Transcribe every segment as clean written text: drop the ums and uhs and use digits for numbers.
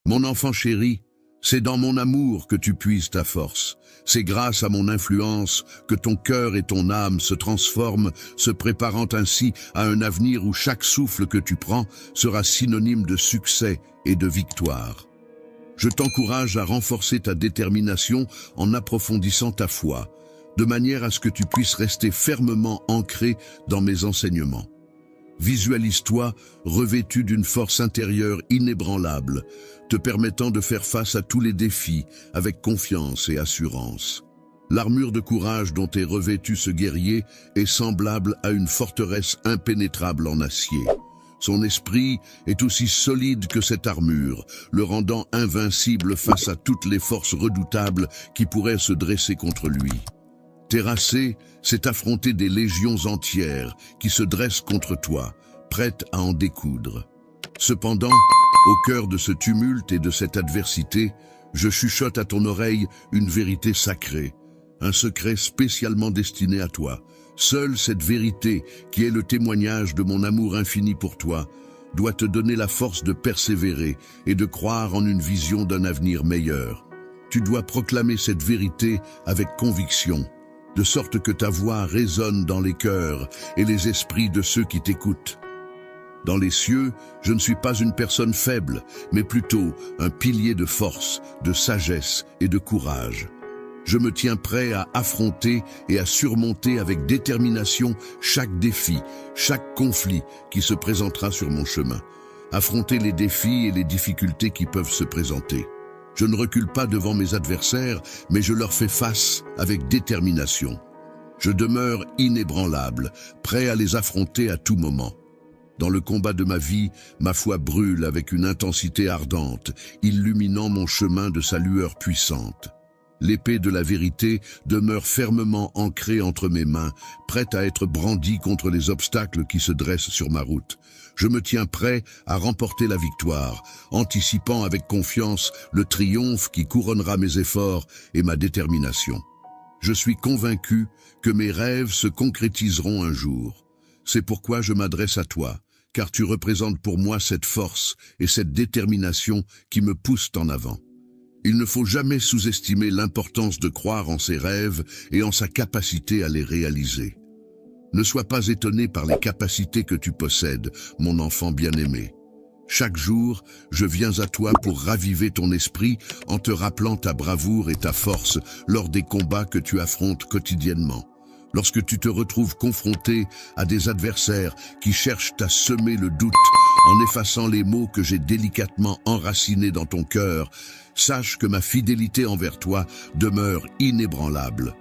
Mon enfant chéri, c'est dans mon amour que tu puises ta force. C'est grâce à mon influence que ton cœur et ton âme se transforment, se préparant ainsi à un avenir où chaque souffle que tu prends sera synonyme de succès et de victoire. Je t'encourage à renforcer ta détermination en approfondissant ta foi, de manière à ce que tu puisses rester fermement ancré dans mes enseignements. Visualise-toi revêtu d'une force intérieure inébranlable, te permettant de faire face à tous les défis avec confiance et assurance. L'armure de courage dont est revêtu ce guerrier est semblable à une forteresse impénétrable en acier. Son esprit est aussi solide que cette armure, le rendant invincible face à toutes les forces redoutables qui pourraient se dresser contre lui. Terrasser, c'est affronter des légions entières qui se dressent contre toi, prêtes à en découdre. Cependant, au cœur de ce tumulte et de cette adversité, je chuchote à ton oreille une vérité sacrée, un secret spécialement destiné à toi. Seule cette vérité, qui est le témoignage de mon amour infini pour toi, doit te donner la force de persévérer et de croire en une vision d'un avenir meilleur. Tu dois proclamer cette vérité avec conviction, de sorte que ta voix résonne dans les cœurs et les esprits de ceux qui t'écoutent. Dans les cieux, je ne suis pas une personne faible, mais plutôt un pilier de force, de sagesse et de courage. Je me tiens prêt à affronter et à surmonter avec détermination chaque défi, chaque conflit qui se présentera sur mon chemin. Affronter les défis et les difficultés qui peuvent se présenter. Je ne recule pas devant mes adversaires, mais je leur fais face avec détermination. Je demeure inébranlable, prêt à les affronter à tout moment. Dans le combat de ma vie, ma foi brûle avec une intensité ardente, illuminant mon chemin de sa lueur puissante. L'épée de la vérité demeure fermement ancrée entre mes mains, prête à être brandie contre les obstacles qui se dressent sur ma route. Je me tiens prêt à remporter la victoire, anticipant avec confiance le triomphe qui couronnera mes efforts et ma détermination. Je suis convaincu que mes rêves se concrétiseront un jour. C'est pourquoi je m'adresse à toi, car tu représentes pour moi cette force et cette détermination qui me poussent en avant. Il ne faut jamais sous-estimer l'importance de croire en ses rêves et en sa capacité à les réaliser. Ne sois pas étonné par les capacités que tu possèdes, mon enfant bien-aimé. Chaque jour, je viens à toi pour raviver ton esprit en te rappelant ta bravoure et ta force lors des combats que tu affrontes quotidiennement. Lorsque tu te retrouves confronté à des adversaires qui cherchent à semer le doute en effaçant les mots que j'ai délicatement enracinés dans ton cœur, sache que ma fidélité envers toi demeure inébranlable.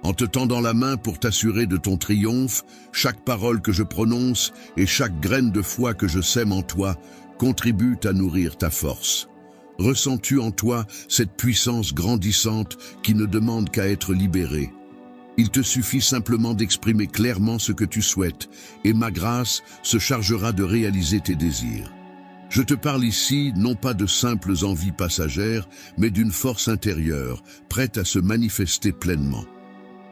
En te tendant la main pour t'assurer de ton triomphe, chaque parole que je prononce et chaque graine de foi que je sème en toi contribuent à nourrir ta force. Ressens-tu en toi cette puissance grandissante qui ne demande qu'à être libérée? Il te suffit simplement d'exprimer clairement ce que tu souhaites, et ma grâce se chargera de réaliser tes désirs. Je te parle ici non pas de simples envies passagères, mais d'une force intérieure, prête à se manifester pleinement.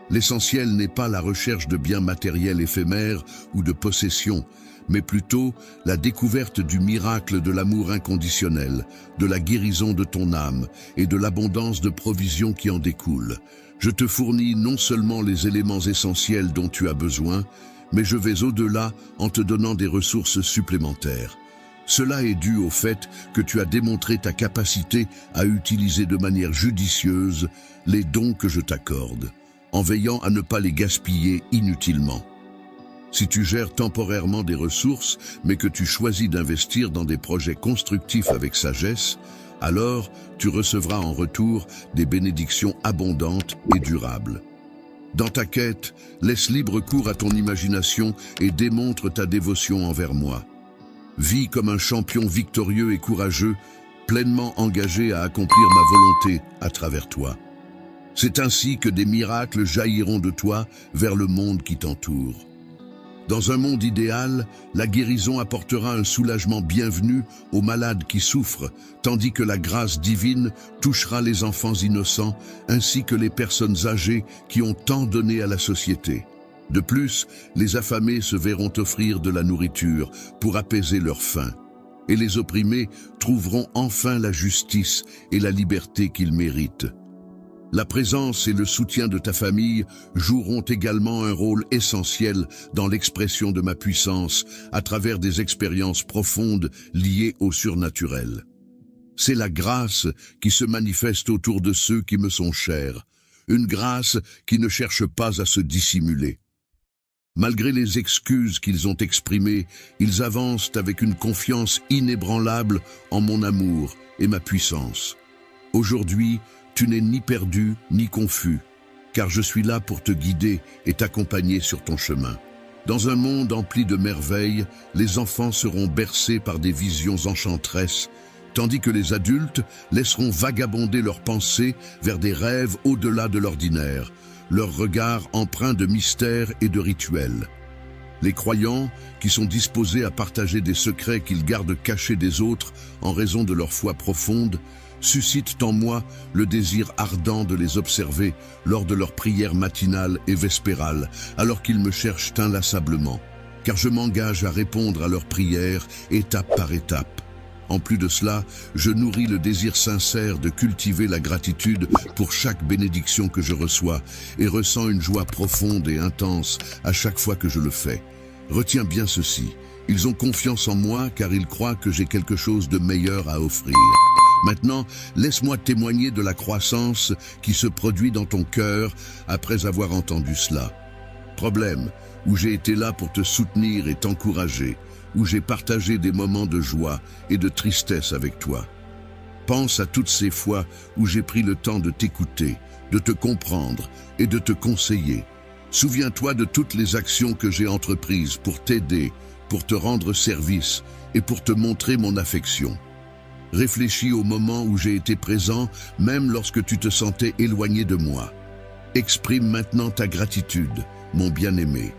L'essentiel n'est pas la recherche de biens matériels éphémères ou de possessions, mais plutôt la découverte du miracle de l'amour inconditionnel, de la guérison de ton âme et de l'abondance de provisions qui en découlent. Je te fournis non seulement les éléments essentiels dont tu as besoin, mais je vais au-delà en te donnant des ressources supplémentaires. Cela est dû au fait que tu as démontré ta capacité à utiliser de manière judicieuse les dons que je t'accorde, en veillant à ne pas les gaspiller inutilement. Si tu gères temporairement des ressources, mais que tu choisis d'investir dans des projets constructifs avec sagesse, alors tu recevras en retour des bénédictions abondantes et durables. Dans ta quête, laisse libre cours à ton imagination et démontre ta dévotion envers moi. Vis comme un champion victorieux et courageux, pleinement engagé à accomplir ma volonté à travers toi. C'est ainsi que des miracles jailliront de toi vers le monde qui t'entoure. Dans un monde idéal, la guérison apportera un soulagement bienvenu aux malades qui souffrent, tandis que la grâce divine touchera les enfants innocents ainsi que les personnes âgées qui ont tant donné à la société. De plus, les affamés se verront offrir de la nourriture pour apaiser leur faim. et les opprimés trouveront enfin la justice et la liberté qu'ils méritent. La présence et le soutien de ta famille joueront également un rôle essentiel dans l'expression de ma puissance à travers des expériences profondes liées au surnaturel. C'est la grâce qui se manifeste autour de ceux qui me sont chers, une grâce qui ne cherche pas à se dissimuler. Malgré les excuses qu'ils ont exprimées, ils avancent avec une confiance inébranlable en mon amour et ma puissance. Aujourd'hui, tu n'es ni perdu ni confus, car je suis là pour te guider et t'accompagner sur ton chemin. Dans un monde empli de merveilles, les enfants seront bercés par des visions enchanteresses, tandis que les adultes laisseront vagabonder leurs pensées vers des rêves au-delà de l'ordinaire, leur regard empreint de mystère et de rituels. Les croyants, qui sont disposés à partager des secrets qu'ils gardent cachés des autres en raison de leur foi profonde, suscitent en moi le désir ardent de les observer lors de leurs prières matinales et vespérales, alors qu'ils me cherchent inlassablement, car je m'engage à répondre à leurs prières étape par étape. En plus de cela, je nourris le désir sincère de cultiver la gratitude pour chaque bénédiction que je reçois et ressens une joie profonde et intense à chaque fois que je le fais. Retiens bien ceci, ils ont confiance en moi car ils croient que j'ai quelque chose de meilleur à offrir. Maintenant, laisse-moi témoigner de la croissance qui se produit dans ton cœur après avoir entendu cela. Problème, où j'ai été là pour te soutenir et t'encourager, où j'ai partagé des moments de joie et de tristesse avec toi. Pense à toutes ces fois où j'ai pris le temps de t'écouter, de te comprendre et de te conseiller. Souviens-toi de toutes les actions que j'ai entreprises pour t'aider, pour te rendre service et pour te montrer mon affection. Réfléchis au moment où j'ai été présent, même lorsque tu te sentais éloigné de moi. Exprime maintenant ta gratitude, mon bien-aimé.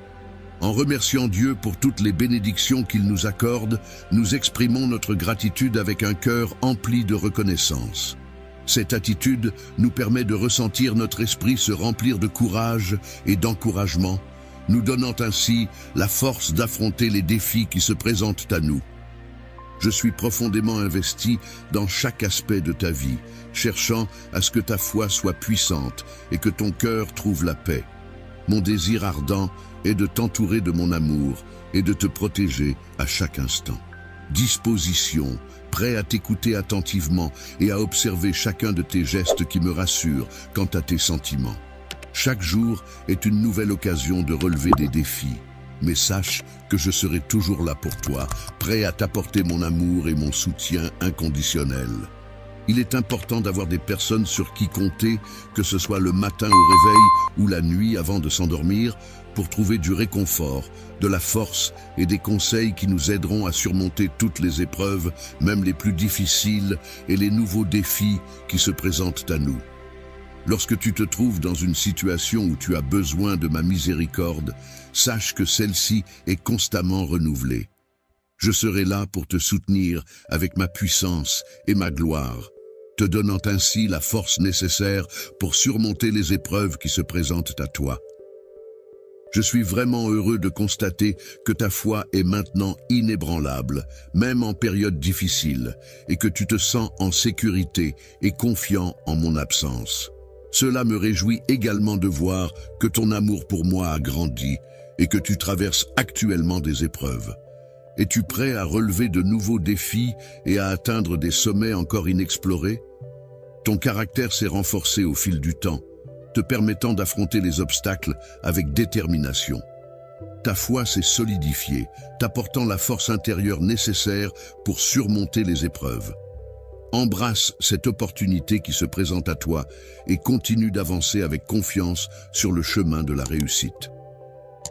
En remerciant Dieu pour toutes les bénédictions qu'il nous accorde, nous exprimons notre gratitude avec un cœur empli de reconnaissance. Cette attitude nous permet de ressentir notre esprit se remplir de courage et d'encouragement, nous donnant ainsi la force d'affronter les défis qui se présentent à nous. Je suis profondément investi dans chaque aspect de ta vie, cherchant à ce que ta foi soit puissante et que ton cœur trouve la paix. Mon désir ardent est de t'entourer de mon amour et de te protéger à chaque instant. Disposition, prêt à t'écouter attentivement et à observer chacun de tes gestes qui me rassurent quant à tes sentiments. Chaque jour est une nouvelle occasion de relever des défis. Mais sache que je serai toujours là pour toi, prêt à t'apporter mon amour et mon soutien inconditionnel. Il est important d'avoir des personnes sur qui compter, que ce soit le matin au réveil ou la nuit avant de s'endormir, pour trouver du réconfort, de la force et des conseils qui nous aideront à surmonter toutes les épreuves, même les plus difficiles, et les nouveaux défis qui se présentent à nous. Lorsque tu te trouves dans une situation où tu as besoin de ma miséricorde, sache que celle-ci est constamment renouvelée. Je serai là pour te soutenir avec ma puissance et ma gloire, te donnant ainsi la force nécessaire pour surmonter les épreuves qui se présentent à toi. Je suis vraiment heureux de constater que ta foi est maintenant inébranlable, même en période difficile, et que tu te sens en sécurité et confiant en mon absence. Cela me réjouit également de voir que ton amour pour moi a grandi et que tu traverses actuellement des épreuves. Es-tu prêt à relever de nouveaux défis et à atteindre des sommets encore inexplorés? Ton caractère s'est renforcé au fil du temps, te permettant d'affronter les obstacles avec détermination. Ta foi s'est solidifiée, t'apportant la force intérieure nécessaire pour surmonter les épreuves. Embrasse cette opportunité qui se présente à toi et continue d'avancer avec confiance sur le chemin de la réussite.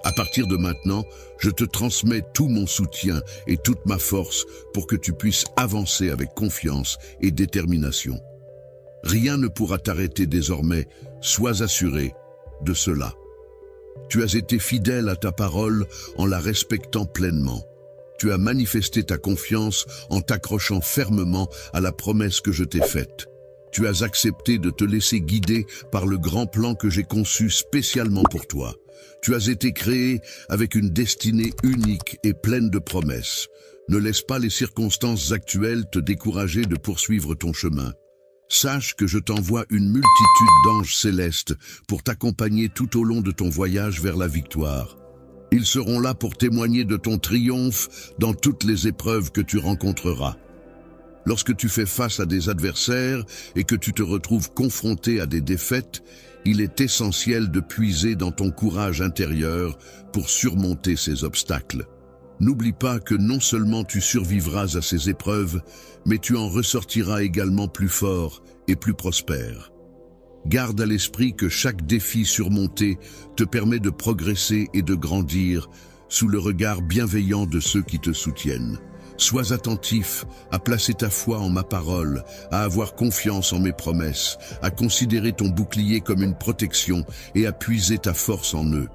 À partir de maintenant, je te transmets tout mon soutien et toute ma force pour que tu puisses avancer avec confiance et détermination. Rien ne pourra t'arrêter désormais, sois assuré de cela. Tu as été fidèle à ta parole en la respectant pleinement. Tu as manifesté ta confiance en t'accrochant fermement à la promesse que je t'ai faite. Tu as accepté de te laisser guider par le grand plan que j'ai conçu spécialement pour toi. Tu as été créé avec une destinée unique et pleine de promesses. Ne laisse pas les circonstances actuelles te décourager de poursuivre ton chemin. Sache que je t'envoie une multitude d'anges célestes pour t'accompagner tout au long de ton voyage vers la victoire. Ils seront là pour témoigner de ton triomphe dans toutes les épreuves que tu rencontreras. Lorsque tu fais face à des adversaires et que tu te retrouves confronté à des défaites, il est essentiel de puiser dans ton courage intérieur pour surmonter ces obstacles. N'oublie pas que non seulement tu survivras à ces épreuves, mais tu en ressortiras également plus fort et plus prospère. Garde à l'esprit que chaque défi surmonté te permet de progresser et de grandir sous le regard bienveillant de ceux qui te soutiennent. Sois attentif à placer ta foi en ma parole, à avoir confiance en mes promesses, à considérer ton bouclier comme une protection et à puiser ta force en eux.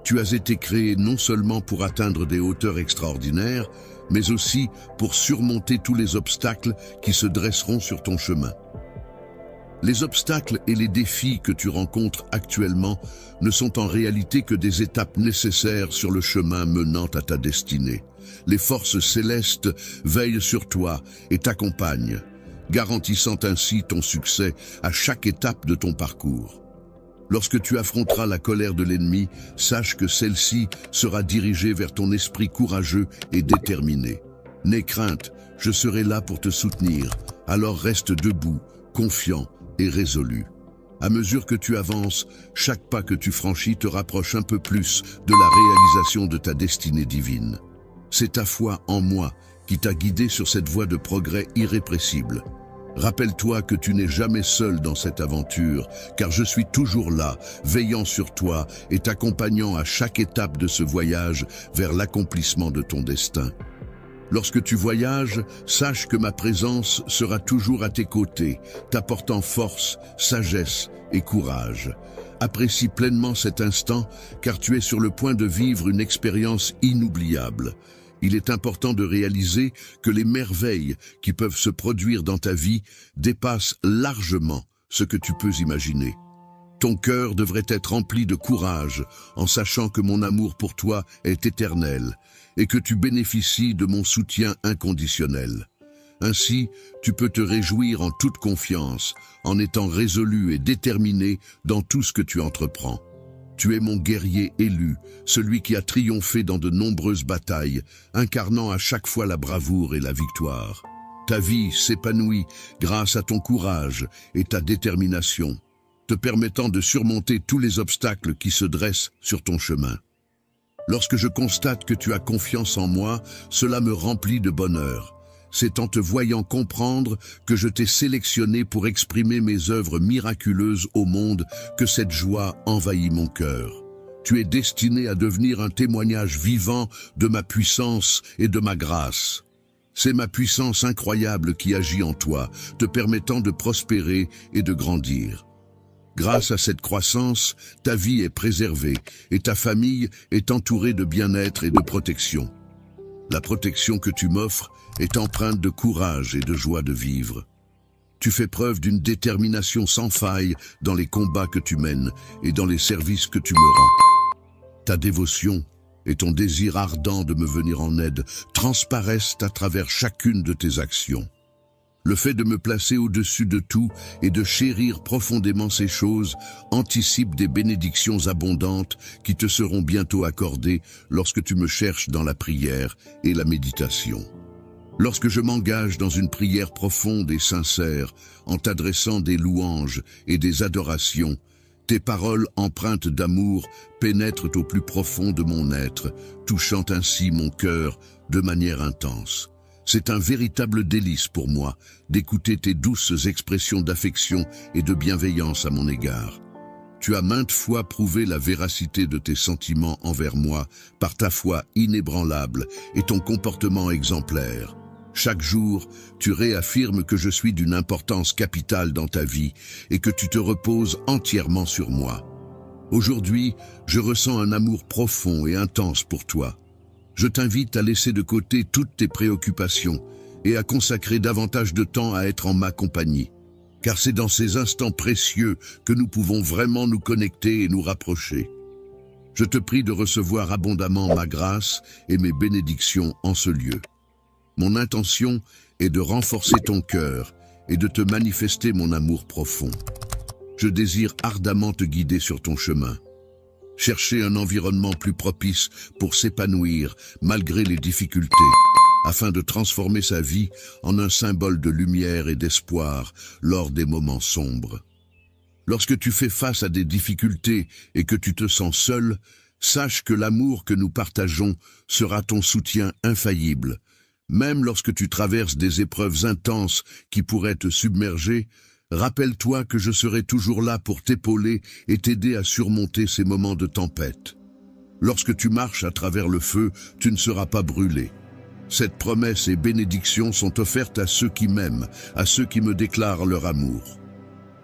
Tu as été créé non seulement pour atteindre des hauteurs extraordinaires, mais aussi pour surmonter tous les obstacles qui se dresseront sur ton chemin. Les obstacles et les défis que tu rencontres actuellement ne sont en réalité que des étapes nécessaires sur le chemin menant à ta destinée. Les forces célestes veillent sur toi et t'accompagnent, garantissant ainsi ton succès à chaque étape de ton parcours. Lorsque tu affronteras la colère de l'ennemi, sache que celle-ci sera dirigée vers ton esprit courageux et déterminé. N'aie crainte, je serai là pour te soutenir, alors reste debout, confiant et résolu. À mesure que tu avances, chaque pas que tu franchis te rapproche un peu plus de la réalisation de ta destinée divine. C'est ta foi en moi qui t'a guidé sur cette voie de progrès irrépressible. Rappelle-toi que tu n'es jamais seul dans cette aventure, car je suis toujours là, veillant sur toi et t'accompagnant à chaque étape de ce voyage vers l'accomplissement de ton destin. Lorsque tu voyages, sache que ma présence sera toujours à tes côtés, t'apportant force, sagesse et courage. Apprécie pleinement cet instant, car tu es sur le point de vivre une expérience inoubliable. Il est important de réaliser que les merveilles qui peuvent se produire dans ta vie dépassent largement ce que tu peux imaginer. Ton cœur devrait être rempli de courage en sachant que mon amour pour toi est éternel et que tu bénéficies de mon soutien inconditionnel. Ainsi, tu peux te réjouir en toute confiance, en étant résolu et déterminé dans tout ce que tu entreprends. Tu es mon guerrier élu, celui qui a triomphé dans de nombreuses batailles, incarnant à chaque fois la bravoure et la victoire. Ta vie s'épanouit grâce à ton courage et ta détermination, te permettant de surmonter tous les obstacles qui se dressent sur ton chemin. Lorsque je constate que tu as confiance en moi, cela me remplit de bonheur. C'est en te voyant comprendre que je t'ai sélectionné pour exprimer mes œuvres miraculeuses au monde que cette joie envahit mon cœur. Tu es destiné à devenir un témoignage vivant de ma puissance et de ma grâce. C'est ma puissance incroyable qui agit en toi, te permettant de prospérer et de grandir. Grâce à cette croissance, ta vie est préservée et ta famille est entourée de bien-être et de protection. La protection que tu m'offres est empreinte de courage et de joie de vivre. Tu fais preuve d'une détermination sans faille dans les combats que tu mènes et dans les services que tu me rends. Ta dévotion et ton désir ardent de me venir en aide transparaissent à travers chacune de tes actions. Le fait de me placer au-dessus de tout et de chérir profondément ces choses anticipe des bénédictions abondantes qui te seront bientôt accordées lorsque tu me cherches dans la prière et la méditation. Lorsque je m'engage dans une prière profonde et sincère, en t'adressant des louanges et des adorations, tes paroles empreintes d'amour pénètrent au plus profond de mon être, touchant ainsi mon cœur de manière intense. C'est un véritable délice pour moi d'écouter tes douces expressions d'affection et de bienveillance à mon égard. Tu as maintes fois prouvé la véracité de tes sentiments envers moi par ta foi inébranlable et ton comportement exemplaire. Chaque jour, tu réaffirmes que je suis d'une importance capitale dans ta vie et que tu te reposes entièrement sur moi. Aujourd'hui, je ressens un amour profond et intense pour toi. Je t'invite à laisser de côté toutes tes préoccupations et à consacrer davantage de temps à être en ma compagnie. Car c'est dans ces instants précieux que nous pouvons vraiment nous connecter et nous rapprocher. Je te prie de recevoir abondamment ma grâce et mes bénédictions en ce lieu. Mon intention est de renforcer ton cœur et de te manifester mon amour profond. Je désire ardemment te guider sur ton chemin. Chercher un environnement plus propice pour s'épanouir malgré les difficultés, afin de transformer sa vie en un symbole de lumière et d'espoir lors des moments sombres. Lorsque tu fais face à des difficultés et que tu te sens seul, sache que l'amour que nous partageons sera ton soutien infaillible. Même lorsque tu traverses des épreuves intenses qui pourraient te submerger, rappelle-toi que je serai toujours là pour t'épauler et t'aider à surmonter ces moments de tempête. Lorsque tu marches à travers le feu, tu ne seras pas brûlé. Cette promesse et bénédiction sont offertes à ceux qui m'aiment, à ceux qui me déclarent leur amour.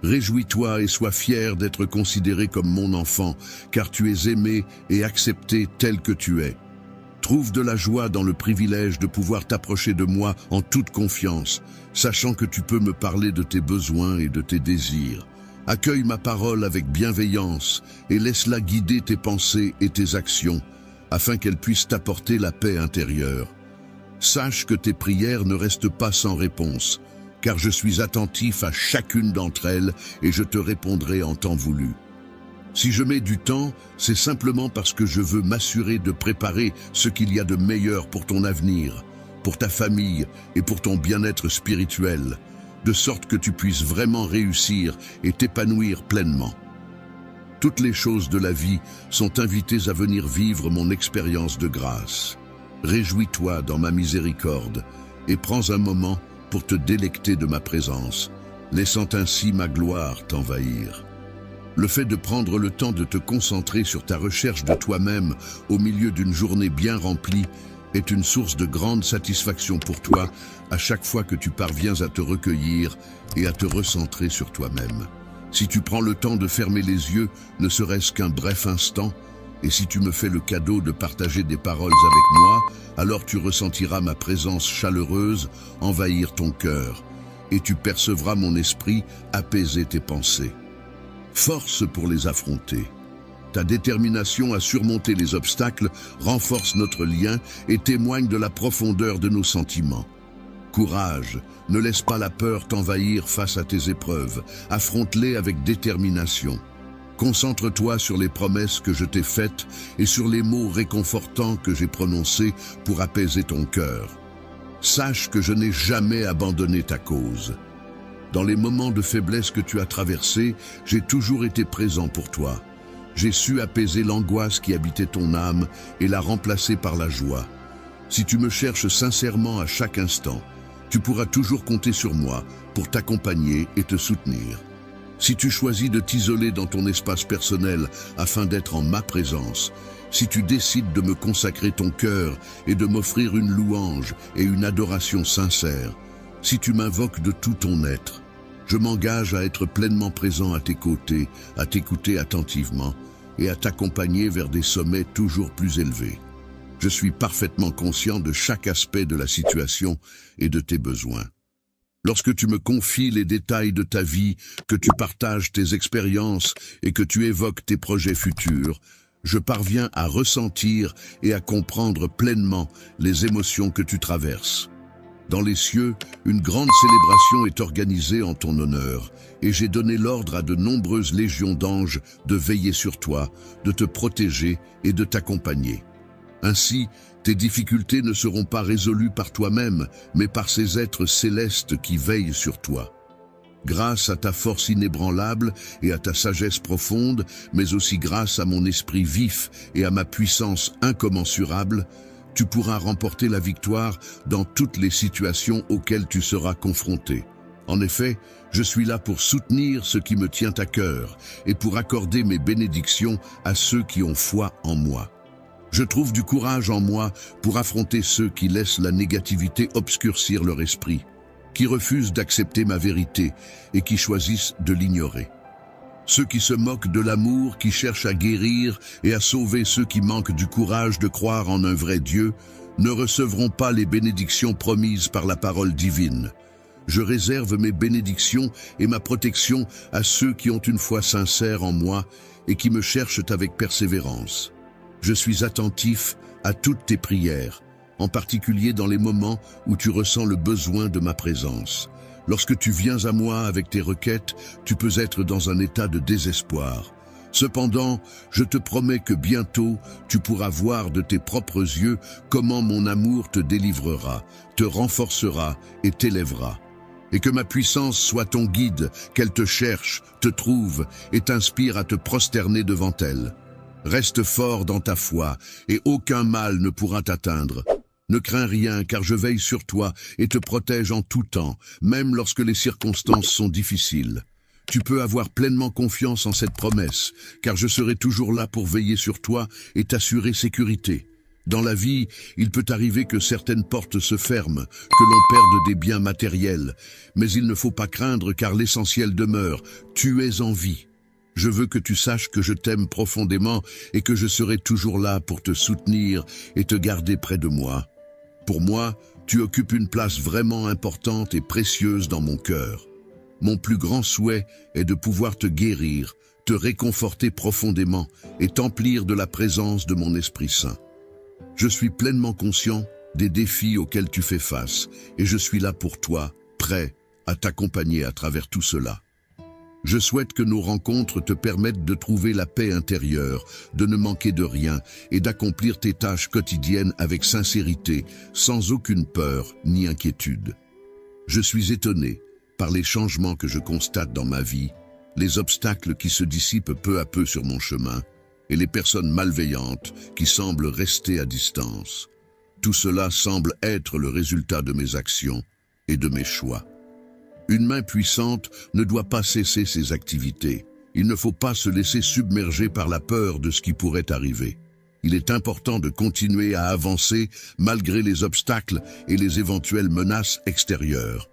Réjouis-toi et sois fier d'être considéré comme mon enfant, car tu es aimé et accepté tel que tu es. Trouve de la joie dans le privilège de pouvoir t'approcher de moi en toute confiance, sachant que tu peux me parler de tes besoins et de tes désirs. Accueille ma parole avec bienveillance et laisse-la guider tes pensées et tes actions, afin qu'elle puisse t'apporter la paix intérieure. Sache que tes prières ne restent pas sans réponse, car je suis attentif à chacune d'entre elles et je te répondrai en temps voulu. Si je mets du temps, c'est simplement parce que je veux m'assurer de préparer ce qu'il y a de meilleur pour ton avenir, pour ta famille et pour ton bien-être spirituel, de sorte que tu puisses vraiment réussir et t'épanouir pleinement. Toutes les choses de la vie sont invitées à venir vivre mon expérience de grâce. Réjouis-toi dans ma miséricorde et prends un moment pour te délecter de ma présence, laissant ainsi ma gloire t'envahir. Le fait de prendre le temps de te concentrer sur ta recherche de toi-même au milieu d'une journée bien remplie est une source de grande satisfaction pour toi à chaque fois que tu parviens à te recueillir et à te recentrer sur toi-même. Si tu prends le temps de fermer les yeux, ne serait-ce qu'un bref instant, et si tu me fais le cadeau de partager des paroles avec moi, alors tu ressentiras ma présence chaleureuse envahir ton cœur, et tu percevras mon esprit apaiser tes pensées. Force pour les affronter. Ta détermination à surmonter les obstacles renforce notre lien et témoigne de la profondeur de nos sentiments. Courage, ne laisse pas la peur t'envahir face à tes épreuves, affronte-les avec détermination. Concentre-toi sur les promesses que je t'ai faites et sur les mots réconfortants que j'ai prononcés pour apaiser ton cœur. Sache que je n'ai jamais abandonné ta cause. Dans les moments de faiblesse que tu as traversés, j'ai toujours été présent pour toi. J'ai su apaiser l'angoisse qui habitait ton âme et la remplacer par la joie. Si tu me cherches sincèrement à chaque instant, tu pourras toujours compter sur moi pour t'accompagner et te soutenir. Si tu choisis de t'isoler dans ton espace personnel afin d'être en ma présence, si tu décides de me consacrer ton cœur et de m'offrir une louange et une adoration sincère, si tu m'invoques de tout ton être, je m'engage à être pleinement présent à tes côtés, à t'écouter attentivement et à t'accompagner vers des sommets toujours plus élevés. Je suis parfaitement conscient de chaque aspect de la situation et de tes besoins. Lorsque tu me confies les détails de ta vie, que tu partages tes expériences et que tu évoques tes projets futurs, je parviens à ressentir et à comprendre pleinement les émotions que tu traverses. Dans les cieux, une grande célébration est organisée en ton honneur, et j'ai donné l'ordre à de nombreuses légions d'anges de veiller sur toi, de te protéger et de t'accompagner. Ainsi, tes difficultés ne seront pas résolues par toi-même, mais par ces êtres célestes qui veillent sur toi. Grâce à ta force inébranlable et à ta sagesse profonde, mais aussi grâce à mon esprit vif et à ma puissance incommensurable, tu pourras remporter la victoire dans toutes les situations auxquelles tu seras confronté. En effet, je suis là pour soutenir ce qui me tient à cœur et pour accorder mes bénédictions à ceux qui ont foi en moi. Je trouve du courage en moi pour affronter ceux qui laissent la négativité obscurcir leur esprit, qui refusent d'accepter ma vérité et qui choisissent de l'ignorer. Ceux qui se moquent de l'amour, qui cherchent à guérir et à sauver ceux qui manquent du courage de croire en un vrai Dieu, ne recevront pas les bénédictions promises par la parole divine. Je réserve mes bénédictions et ma protection à ceux qui ont une foi sincère en moi et qui me cherchent avec persévérance. Je suis attentif à toutes tes prières, en particulier dans les moments où tu ressens le besoin de ma présence. Lorsque tu viens à moi avec tes requêtes, tu peux être dans un état de désespoir. Cependant, je te promets que bientôt, tu pourras voir de tes propres yeux comment mon amour te délivrera, te renforcera et t'élèvera. Et que ma puissance soit ton guide, qu'elle te cherche, te trouve et t'inspire à te prosterner devant elle. Reste fort dans ta foi et aucun mal ne pourra t'atteindre. Ne crains rien car je veille sur toi et te protège en tout temps, même lorsque les circonstances sont difficiles. Tu peux avoir pleinement confiance en cette promesse, car je serai toujours là pour veiller sur toi et t'assurer sécurité. Dans la vie, il peut arriver que certaines portes se ferment, que l'on perde des biens matériels, mais il ne faut pas craindre car l'essentiel demeure, tu es en vie. Je veux que tu saches que je t'aime profondément et que je serai toujours là pour te soutenir et te garder près de moi. Pour moi, tu occupes une place vraiment importante et précieuse dans mon cœur. Mon plus grand souhait est de pouvoir te guérir, te réconforter profondément et t'emplir de la présence de mon Esprit Saint. Je suis pleinement conscient des défis auxquels tu fais face et je suis là pour toi, prêt à t'accompagner à travers tout cela. Je souhaite que nos rencontres te permettent de trouver la paix intérieure, de ne manquer de rien et d'accomplir tes tâches quotidiennes avec sincérité, sans aucune peur ni inquiétude. Je suis étonné par les changements que je constate dans ma vie, les obstacles qui se dissipent peu à peu sur mon chemin, et les personnes malveillantes qui semblent rester à distance. Tout cela semble être le résultat de mes actions et de mes choix. Une main puissante ne doit pas cesser ses activités. Il ne faut pas se laisser submerger par la peur de ce qui pourrait arriver. Il est important de continuer à avancer malgré les obstacles et les éventuelles menaces extérieures.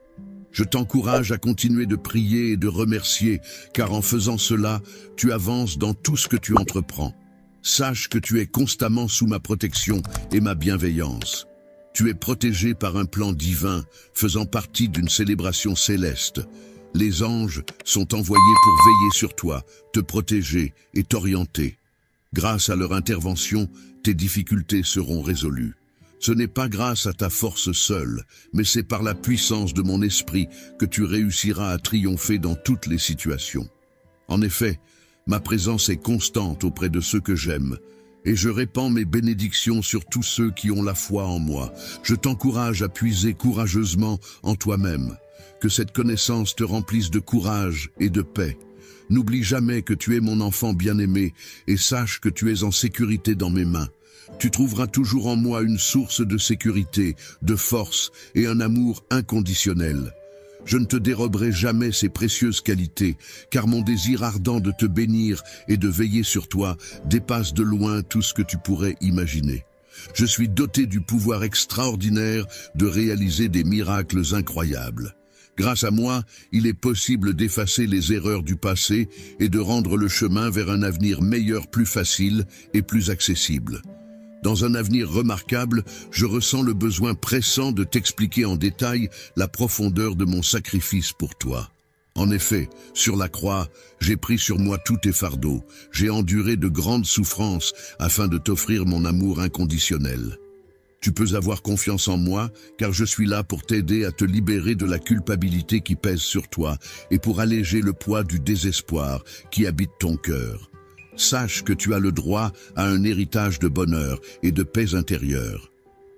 Je t'encourage à continuer de prier et de remercier, car en faisant cela, tu avances dans tout ce que tu entreprends. Sache que tu es constamment sous ma protection et ma bienveillance. Tu es protégé par un plan divin, faisant partie d'une célébration céleste. Les anges sont envoyés pour veiller sur toi, te protéger et t'orienter. Grâce à leur intervention, tes difficultés seront résolues. Ce n'est pas grâce à ta force seule, mais c'est par la puissance de mon esprit que tu réussiras à triompher dans toutes les situations. En effet, ma présence est constante auprès de ceux que j'aime, et je répands mes bénédictions sur tous ceux qui ont la foi en moi. Je t'encourage à puiser courageusement en toi-même, que cette connaissance te remplisse de courage et de paix. N'oublie jamais que tu es mon enfant bien-aimé et sache que tu es en sécurité dans mes mains. Tu trouveras toujours en moi une source de sécurité, de force et un amour inconditionnel. Je ne te déroberai jamais ces précieuses qualités, car mon désir ardent de te bénir et de veiller sur toi dépasse de loin tout ce que tu pourrais imaginer. Je suis doté du pouvoir extraordinaire de réaliser des miracles incroyables. Grâce à moi, il est possible d'effacer les erreurs du passé et de rendre le chemin vers un avenir meilleur, plus facile et plus accessible. Dans un avenir remarquable, je ressens le besoin pressant de t'expliquer en détail la profondeur de mon sacrifice pour toi. En effet, sur la croix, j'ai pris sur moi tous tes fardeaux, j'ai enduré de grandes souffrances afin de t'offrir mon amour inconditionnel. Tu peux avoir confiance en moi, car je suis là pour t'aider à te libérer de la culpabilité qui pèse sur toi et pour alléger le poids du désespoir qui habite ton cœur. Sache que tu as le droit à un héritage de bonheur et de paix intérieure.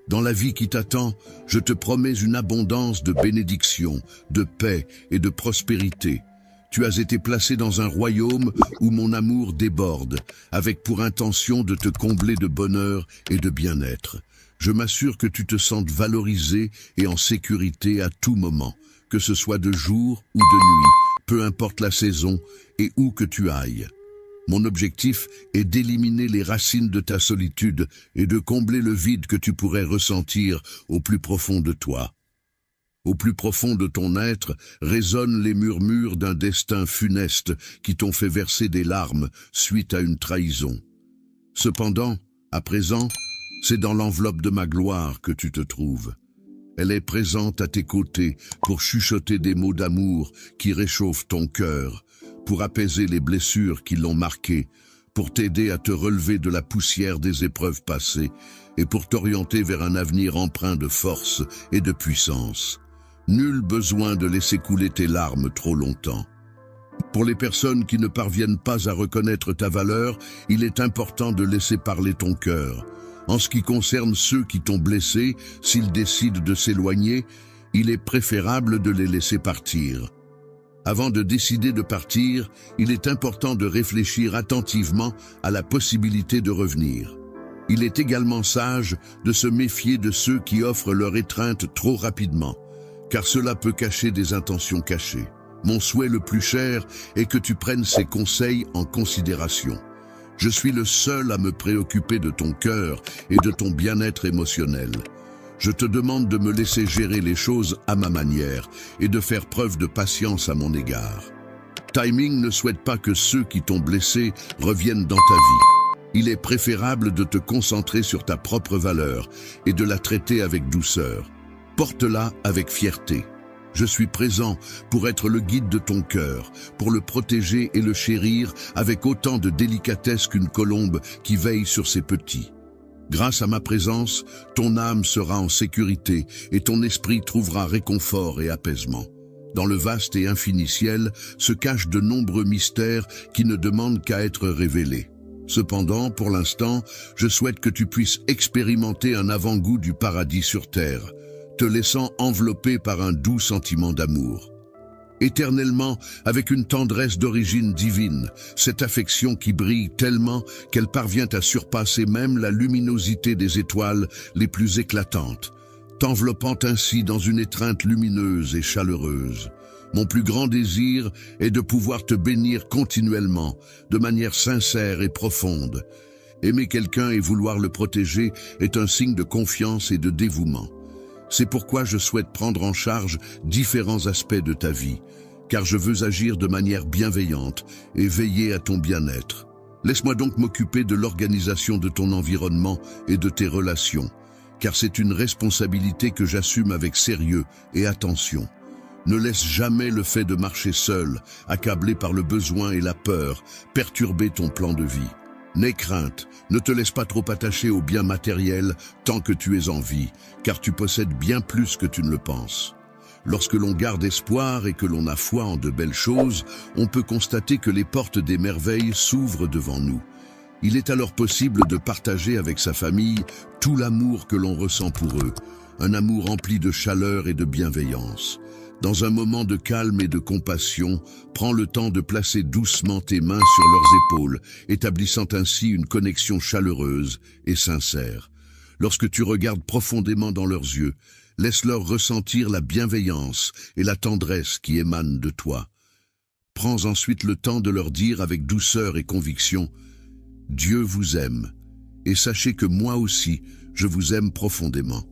Dans la vie qui t'attend, je te promets une abondance de bénédictions, de paix et de prospérité. Tu as été placé dans un royaume où mon amour déborde, avec pour intention de te combler de bonheur et de bien-être. Je m'assure que tu te sentes valorisé et en sécurité à tout moment, que ce soit de jour ou de nuit, peu importe la saison et où que tu ailles. Mon objectif est d'éliminer les racines de ta solitude et de combler le vide que tu pourrais ressentir au plus profond de toi. Au plus profond de ton être résonnent les murmures d'un destin funeste qui t'ont fait verser des larmes suite à une trahison. Cependant, à présent, c'est dans l'enveloppe de ma gloire que tu te trouves. Elle est présente à tes côtés pour chuchoter des mots d'amour qui réchauffent ton cœur, pour apaiser les blessures qui l'ont marqué, pour t'aider à te relever de la poussière des épreuves passées et pour t'orienter vers un avenir empreint de force et de puissance. Nul besoin de laisser couler tes larmes trop longtemps. Pour les personnes qui ne parviennent pas à reconnaître ta valeur, il est important de laisser parler ton cœur. En ce qui concerne ceux qui t'ont blessé, s'ils décident de s'éloigner, il est préférable de les laisser partir. Avant de décider de partir, il est important de réfléchir attentivement à la possibilité de revenir. Il est également sage de se méfier de ceux qui offrent leur étreinte trop rapidement, car cela peut cacher des intentions cachées. Mon souhait le plus cher est que tu prennes ces conseils en considération. Je suis le seul à me préoccuper de ton cœur et de ton bien-être émotionnel. Je te demande de me laisser gérer les choses à ma manière et de faire preuve de patience à mon égard. Timing ne souhaite pas que ceux qui t'ont blessé reviennent dans ta vie. Il est préférable de te concentrer sur ta propre valeur et de la traiter avec douceur. Porte-la avec fierté. Je suis présent pour être le guide de ton cœur, pour le protéger et le chérir avec autant de délicatesse qu'une colombe qui veille sur ses petits. Grâce à ma présence, ton âme sera en sécurité et ton esprit trouvera réconfort et apaisement. Dans le vaste et infini ciel se cachent de nombreux mystères qui ne demandent qu'à être révélés. Cependant, pour l'instant, je souhaite que tu puisses expérimenter un avant-goût du paradis sur terre, te laissant envelopper par un doux sentiment d'amour. Éternellement, avec une tendresse d'origine divine, cette affection qui brille tellement qu'elle parvient à surpasser même la luminosité des étoiles les plus éclatantes, t'enveloppant ainsi dans une étreinte lumineuse et chaleureuse. Mon plus grand désir est de pouvoir te bénir continuellement, de manière sincère et profonde. Aimer quelqu'un et vouloir le protéger est un signe de confiance et de dévouement. C'est pourquoi je souhaite prendre en charge différents aspects de ta vie, car je veux agir de manière bienveillante et veiller à ton bien-être. Laisse-moi donc m'occuper de l'organisation de ton environnement et de tes relations, car c'est une responsabilité que j'assume avec sérieux et attention. Ne laisse jamais le fait de marcher seul, accablé par le besoin et la peur, perturber ton plan de vie. N'aie crainte, ne te laisse pas trop attacher aux biens matériels tant que tu es en vie, car tu possèdes bien plus que tu ne le penses. Lorsque l'on garde espoir et que l'on a foi en de belles choses, on peut constater que les portes des merveilles s'ouvrent devant nous. Il est alors possible de partager avec sa famille tout l'amour que l'on ressent pour eux, un amour rempli de chaleur et de bienveillance. Dans un moment de calme et de compassion, prends le temps de placer doucement tes mains sur leurs épaules, établissant ainsi une connexion chaleureuse et sincère. Lorsque tu regardes profondément dans leurs yeux, laisse-leur ressentir la bienveillance et la tendresse qui émanent de toi. Prends ensuite le temps de leur dire avec douceur et conviction « Dieu vous aime, et sachez que moi aussi, je vous aime profondément. »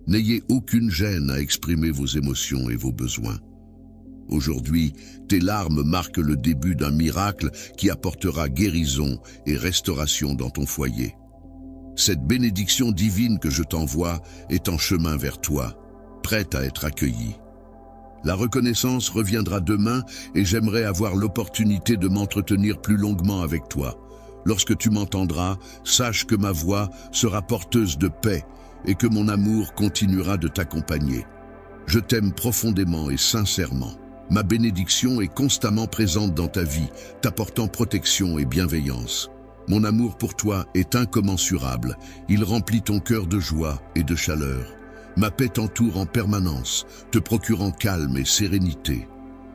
N'ayez aucune gêne à exprimer vos émotions et vos besoins. Aujourd'hui, tes larmes marquent le début d'un miracle qui apportera guérison et restauration dans ton foyer. Cette bénédiction divine que je t'envoie est en chemin vers toi, prête à être accueillie. La reconnaissance reviendra demain et j'aimerais avoir l'opportunité de m'entretenir plus longuement avec toi. Lorsque tu m'entendras, sache que ma voix sera porteuse de paix et que mon amour continuera de t'accompagner. Je t'aime profondément et sincèrement. Ma bénédiction est constamment présente dans ta vie, t'apportant protection et bienveillance. Mon amour pour toi est incommensurable. Il remplit ton cœur de joie et de chaleur. Ma paix t'entoure en permanence, te procurant calme et sérénité.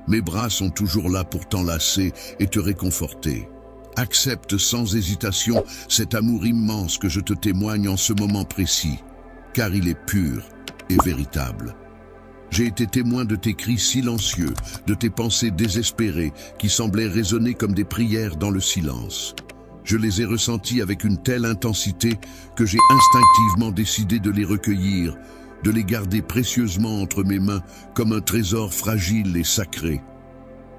Mes bras sont toujours là pour t'enlacer et te réconforter. Accepte sans hésitation cet amour immense que je te témoigne en ce moment précis, car il est pur et véritable. J'ai été témoin de tes cris silencieux, de tes pensées désespérées qui semblaient résonner comme des prières dans le silence. Je les ai ressenties avec une telle intensité que j'ai instinctivement décidé de les recueillir, de les garder précieusement entre mes mains comme un trésor fragile et sacré.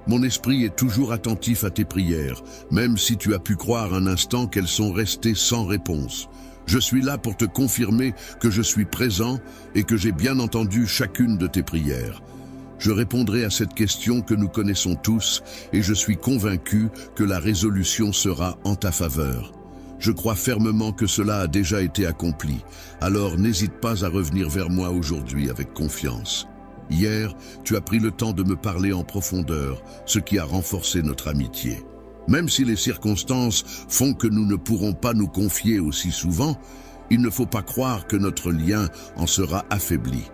Mon esprit est toujours attentif à tes prières, même si tu as pu croire un instant qu'elles sont restées sans réponse. Je suis là pour te confirmer que je suis présent et que j'ai bien entendu chacune de tes prières. Je répondrai à cette question que nous connaissons tous et je suis convaincu que la résolution sera en ta faveur. Je crois fermement que cela a déjà été accompli, alors n'hésite pas à revenir vers moi aujourd'hui avec confiance. Hier, tu as pris le temps de me parler en profondeur, ce qui a renforcé notre amitié. Même si les circonstances font que nous ne pourrons pas nous confier aussi souvent, il ne faut pas croire que notre lien en sera affaibli.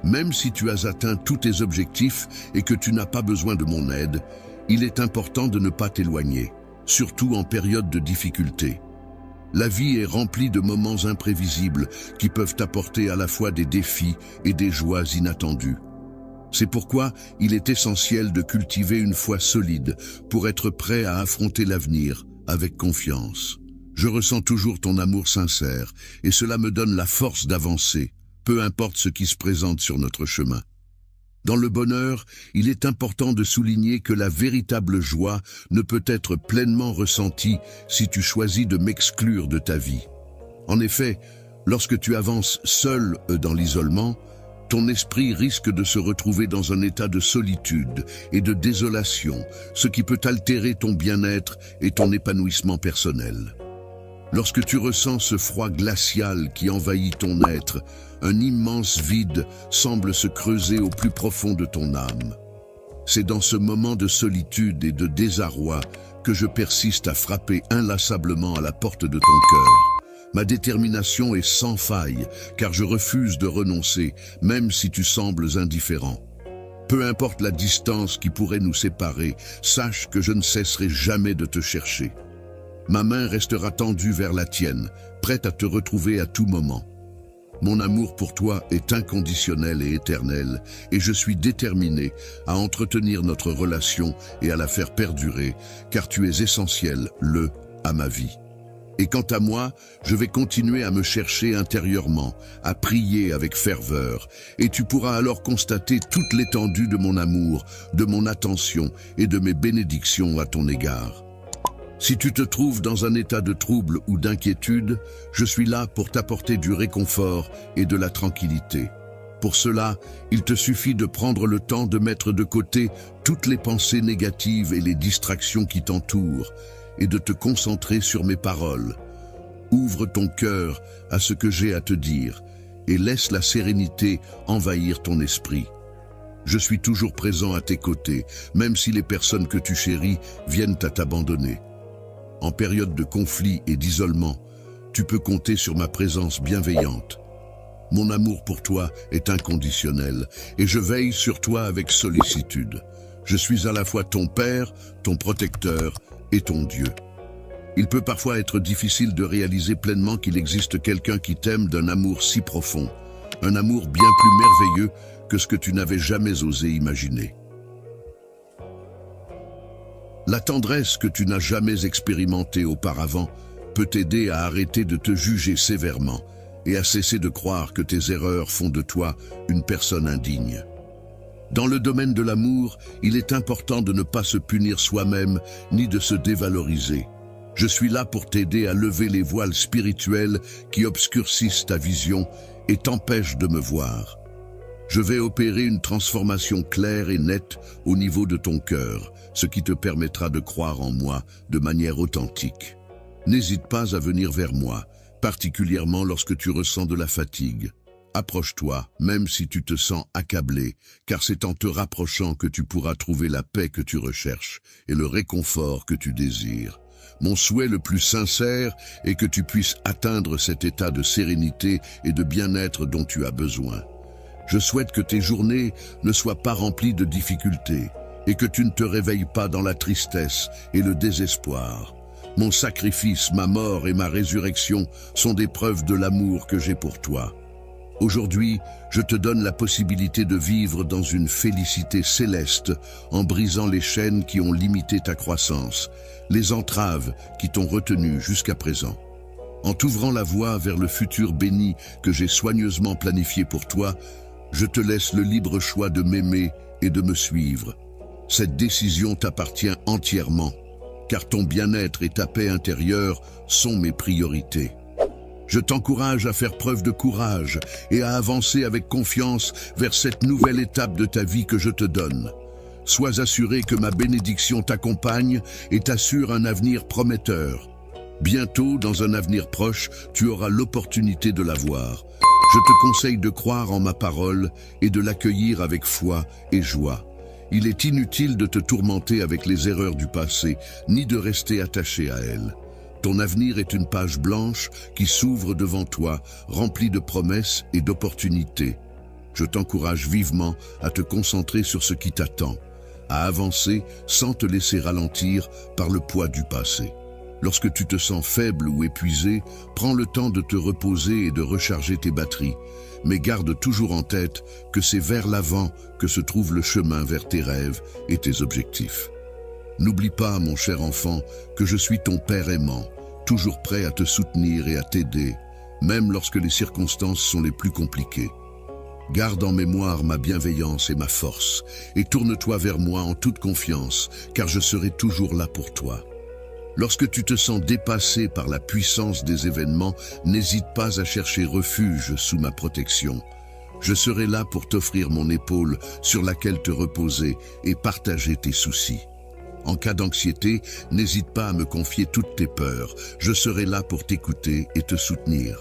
Même si tu as atteint tous tes objectifs et que tu n'as pas besoin de mon aide, il est important de ne pas t'éloigner, surtout en période de difficulté. La vie est remplie de moments imprévisibles qui peuvent apporter à la fois des défis et des joies inattendues. C'est pourquoi il est essentiel de cultiver une foi solide pour être prêt à affronter l'avenir avec confiance. Je ressens toujours ton amour sincère et cela me donne la force d'avancer, peu importe ce qui se présente sur notre chemin. Dans le bonheur, il est important de souligner que la véritable joie ne peut être pleinement ressentie si tu choisis de m'exclure de ta vie. En effet, lorsque tu avances seul dans l'isolement, ton esprit risque de se retrouver dans un état de solitude et de désolation, ce qui peut altérer ton bien-être et ton épanouissement personnel. Lorsque tu ressens ce froid glacial qui envahit ton être, un immense vide semble se creuser au plus profond de ton âme. C'est dans ce moment de solitude et de désarroi que je persiste à frapper inlassablement à la porte de ton cœur. Ma détermination est sans faille, car je refuse de renoncer, même si tu sembles indifférent. Peu importe la distance qui pourrait nous séparer, sache que je ne cesserai jamais de te chercher. Ma main restera tendue vers la tienne, prête à te retrouver à tout moment. Mon amour pour toi est inconditionnel et éternel, et je suis déterminé à entretenir notre relation et à la faire perdurer, car tu es essentiel, à ma vie. Et quant à moi, je vais continuer à me chercher intérieurement, à prier avec ferveur, et tu pourras alors constater toute l'étendue de mon amour, de mon attention et de mes bénédictions à ton égard. Si tu te trouves dans un état de trouble ou d'inquiétude, je suis là pour t'apporter du réconfort et de la tranquillité. Pour cela, il te suffit de prendre le temps de mettre de côté toutes les pensées négatives et les distractions qui t'entourent, et de te concentrer sur mes paroles. Ouvre ton cœur à ce que j'ai à te dire, et laisse la sérénité envahir ton esprit. Je suis toujours présent à tes côtés, même si les personnes que tu chéris viennent à t'abandonner. En période de conflit et d'isolement, tu peux compter sur ma présence bienveillante. Mon amour pour toi est inconditionnel et je veille sur toi avec sollicitude. Je suis à la fois ton père, ton protecteur et ton Dieu. Il peut parfois être difficile de réaliser pleinement qu'il existe quelqu'un qui t'aime d'un amour si profond, un amour bien plus merveilleux que ce que tu n'avais jamais osé imaginer. La tendresse que tu n'as jamais expérimentée auparavant peut t'aider à arrêter de te juger sévèrement et à cesser de croire que tes erreurs font de toi une personne indigne. Dans le domaine de l'amour, il est important de ne pas se punir soi-même ni de se dévaloriser. Je suis là pour t'aider à lever les voiles spirituels qui obscurcissent ta vision et t'empêchent de me voir. Je vais opérer une transformation claire et nette au niveau de ton cœur, ce qui te permettra de croire en moi de manière authentique. N'hésite pas à venir vers moi, particulièrement lorsque tu ressens de la fatigue. Approche-toi, même si tu te sens accablé, car c'est en te rapprochant que tu pourras trouver la paix que tu recherches et le réconfort que tu désires. Mon souhait le plus sincère est que tu puisses atteindre cet état de sérénité et de bien-être dont tu as besoin. Je souhaite que tes journées ne soient pas remplies de difficultés et que tu ne te réveilles pas dans la tristesse et le désespoir. Mon sacrifice, ma mort et ma résurrection sont des preuves de l'amour que j'ai pour toi. Aujourd'hui, je te donne la possibilité de vivre dans une félicité céleste en brisant les chaînes qui ont limité ta croissance, les entraves qui t'ont retenu jusqu'à présent. En t'ouvrant la voie vers le futur béni que j'ai soigneusement planifié pour toi, je te laisse le libre choix de m'aimer et de me suivre. Cette décision t'appartient entièrement, car ton bien-être et ta paix intérieure sont mes priorités. Je t'encourage à faire preuve de courage et à avancer avec confiance vers cette nouvelle étape de ta vie que je te donne. Sois assuré que ma bénédiction t'accompagne et t'assure un avenir prometteur. Bientôt, dans un avenir proche, tu auras l'opportunité de la voir. Je te conseille de croire en ma parole et de l'accueillir avec foi et joie. Il est inutile de te tourmenter avec les erreurs du passé, ni de rester attaché à elles. Ton avenir est une page blanche qui s'ouvre devant toi, remplie de promesses et d'opportunités. Je t'encourage vivement à te concentrer sur ce qui t'attend, à avancer sans te laisser ralentir par le poids du passé. Lorsque tu te sens faible ou épuisé, prends le temps de te reposer et de recharger tes batteries. Mais garde toujours en tête que c'est vers l'avant que se trouve le chemin vers tes rêves et tes objectifs. N'oublie pas, mon cher enfant, que je suis ton père aimant, toujours prêt à te soutenir et à t'aider, même lorsque les circonstances sont les plus compliquées. Garde en mémoire ma bienveillance et ma force, et tourne-toi vers moi en toute confiance, car je serai toujours là pour toi. Lorsque tu te sens dépassé par la puissance des événements, n'hésite pas à chercher refuge sous ma protection. Je serai là pour t'offrir mon épaule sur laquelle te reposer et partager tes soucis. En cas d'anxiété, n'hésite pas à me confier toutes tes peurs. Je serai là pour t'écouter et te soutenir.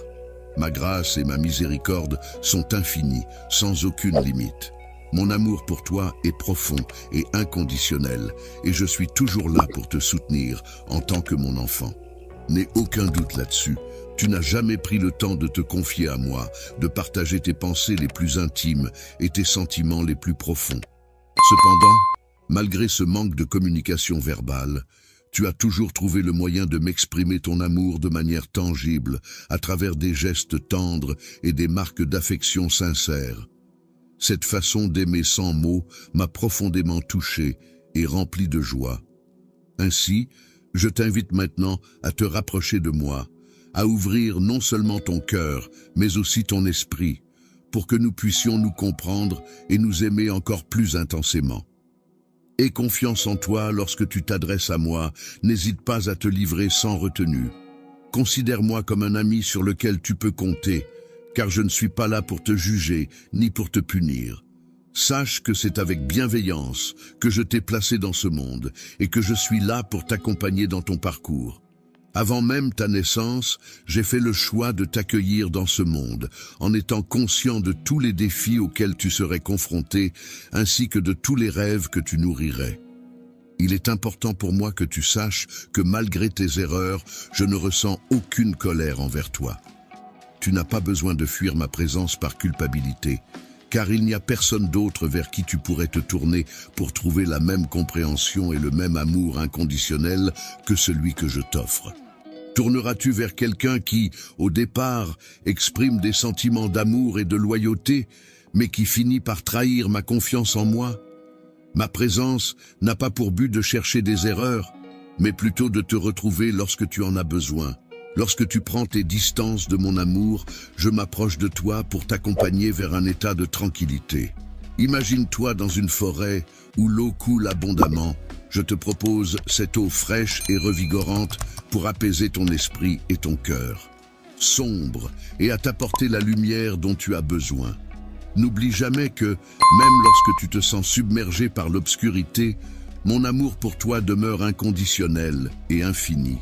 Ma grâce et ma miséricorde sont infinies, sans aucune limite. Mon amour pour toi est profond et inconditionnel, et je suis toujours là pour te soutenir en tant que mon enfant. N'aie aucun doute là-dessus, tu n'as jamais pris le temps de te confier à moi, de partager tes pensées les plus intimes et tes sentiments les plus profonds. Cependant, malgré ce manque de communication verbale, tu as toujours trouvé le moyen de m'exprimer ton amour de manière tangible, à travers des gestes tendres et des marques d'affection sincères. Cette façon d'aimer sans mots m'a profondément touché et rempli de joie. Ainsi, je t'invite maintenant à te rapprocher de moi, à ouvrir non seulement ton cœur, mais aussi ton esprit, pour que nous puissions nous comprendre et nous aimer encore plus intensément. Aie confiance en toi lorsque tu t'adresses à moi, n'hésite pas à te livrer sans retenue. Considère-moi comme un ami sur lequel tu peux compter, car je ne suis pas là pour te juger, ni pour te punir. Sache que c'est avec bienveillance que je t'ai placé dans ce monde, et que je suis là pour t'accompagner dans ton parcours. Avant même ta naissance, j'ai fait le choix de t'accueillir dans ce monde, en étant conscient de tous les défis auxquels tu serais confronté, ainsi que de tous les rêves que tu nourrirais. Il est important pour moi que tu saches que malgré tes erreurs, je ne ressens aucune colère envers toi. Tu n'as pas besoin de fuir ma présence par culpabilité, car il n'y a personne d'autre vers qui tu pourrais te tourner pour trouver la même compréhension et le même amour inconditionnel que celui que je t'offre. Tourneras-tu vers quelqu'un qui, au départ, exprime des sentiments d'amour et de loyauté, mais qui finit par trahir ma confiance en moi? Ma présence n'a pas pour but de chercher des erreurs, mais plutôt de te retrouver lorsque tu en as besoin. Lorsque tu prends tes distances de mon amour, je m'approche de toi pour t'accompagner vers un état de tranquillité. Imagine-toi dans une forêt où l'eau coule abondamment. Je te propose cette eau fraîche et revigorante pour apaiser ton esprit et ton cœur. Sombre et à t'apporter la lumière dont tu as besoin. N'oublie jamais que, même lorsque tu te sens submergé par l'obscurité, mon amour pour toi demeure inconditionnel et infini.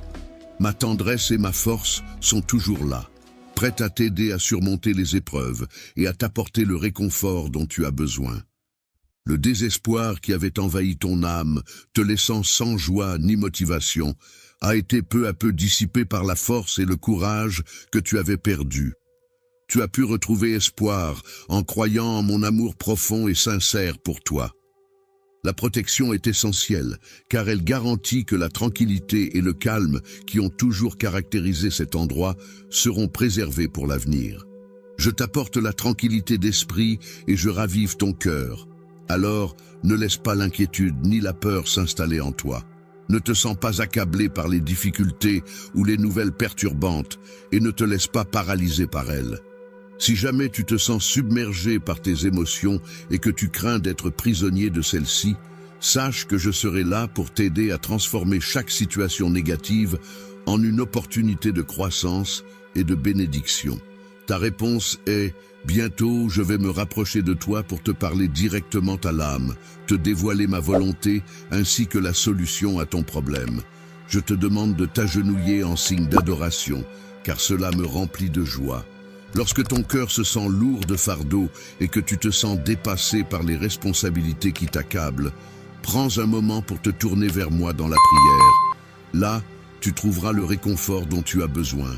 Ma tendresse et ma force sont toujours là, prêtes à t'aider à surmonter les épreuves et à t'apporter le réconfort dont tu as besoin. Le désespoir qui avait envahi ton âme, te laissant sans joie ni motivation, a été peu à peu dissipé par la force et le courage que tu avais perdus. Tu as pu retrouver espoir en croyant en mon amour profond et sincère pour toi. La protection est essentielle, car elle garantit que la tranquillité et le calme qui ont toujours caractérisé cet endroit seront préservés pour l'avenir. Je t'apporte la tranquillité d'esprit et je ravive ton cœur. Alors, ne laisse pas l'inquiétude ni la peur s'installer en toi. Ne te sens pas accablé par les difficultés ou les nouvelles perturbantes et ne te laisse pas paralyser par elles. Si jamais tu te sens submergé par tes émotions et que tu crains d'être prisonnier de celles-ci, sache que je serai là pour t'aider à transformer chaque situation négative en une opportunité de croissance et de bénédiction. Ta réponse est « Bientôt, je vais me rapprocher de toi pour te parler directement à l'âme, te dévoiler ma volonté ainsi que la solution à ton problème. Je te demande de t'agenouiller en signe d'adoration, car cela me remplit de joie. Lorsque ton cœur se sent lourd de fardeau et que tu te sens dépassé par les responsabilités qui t'accablent, prends un moment pour te tourner vers moi dans la prière. Là, tu trouveras le réconfort dont tu as besoin,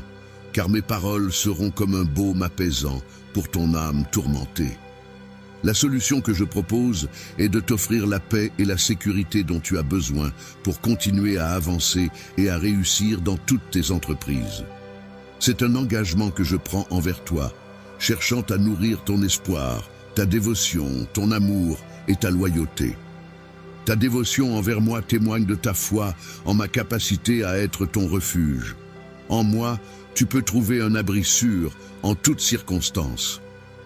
car mes paroles seront comme un baume apaisant pour ton âme tourmentée. La solution que je propose est de t'offrir la paix et la sécurité dont tu as besoin pour continuer à avancer et à réussir dans toutes tes entreprises. C'est un engagement que je prends envers toi, cherchant à nourrir ton espoir, ta dévotion, ton amour et ta loyauté. Ta dévotion envers moi témoigne de ta foi en ma capacité à être ton refuge. En moi, tu peux trouver un abri sûr en toutes circonstances.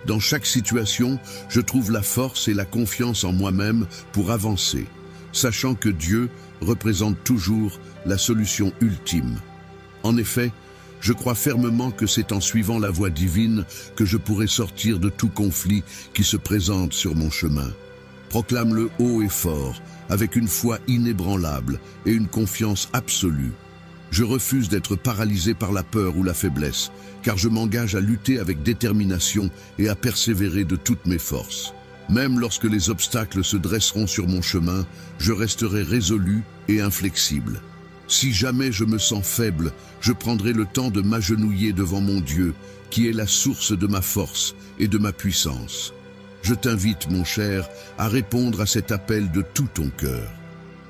Dans chaque situation, je trouve la force et la confiance en moi-même pour avancer, sachant que Dieu représente toujours la solution ultime. En effet, je crois fermement que c'est en suivant la voie divine que je pourrai sortir de tout conflit qui se présente sur mon chemin. Proclame-le haut et fort, avec une foi inébranlable et une confiance absolue. Je refuse d'être paralysé par la peur ou la faiblesse, car je m'engage à lutter avec détermination et à persévérer de toutes mes forces. Même lorsque les obstacles se dresseront sur mon chemin, je resterai résolu et inflexible. Si jamais je me sens faible, je prendrai le temps de m'agenouiller devant mon Dieu, qui est la source de ma force et de ma puissance. Je t'invite, mon cher, à répondre à cet appel de tout ton cœur.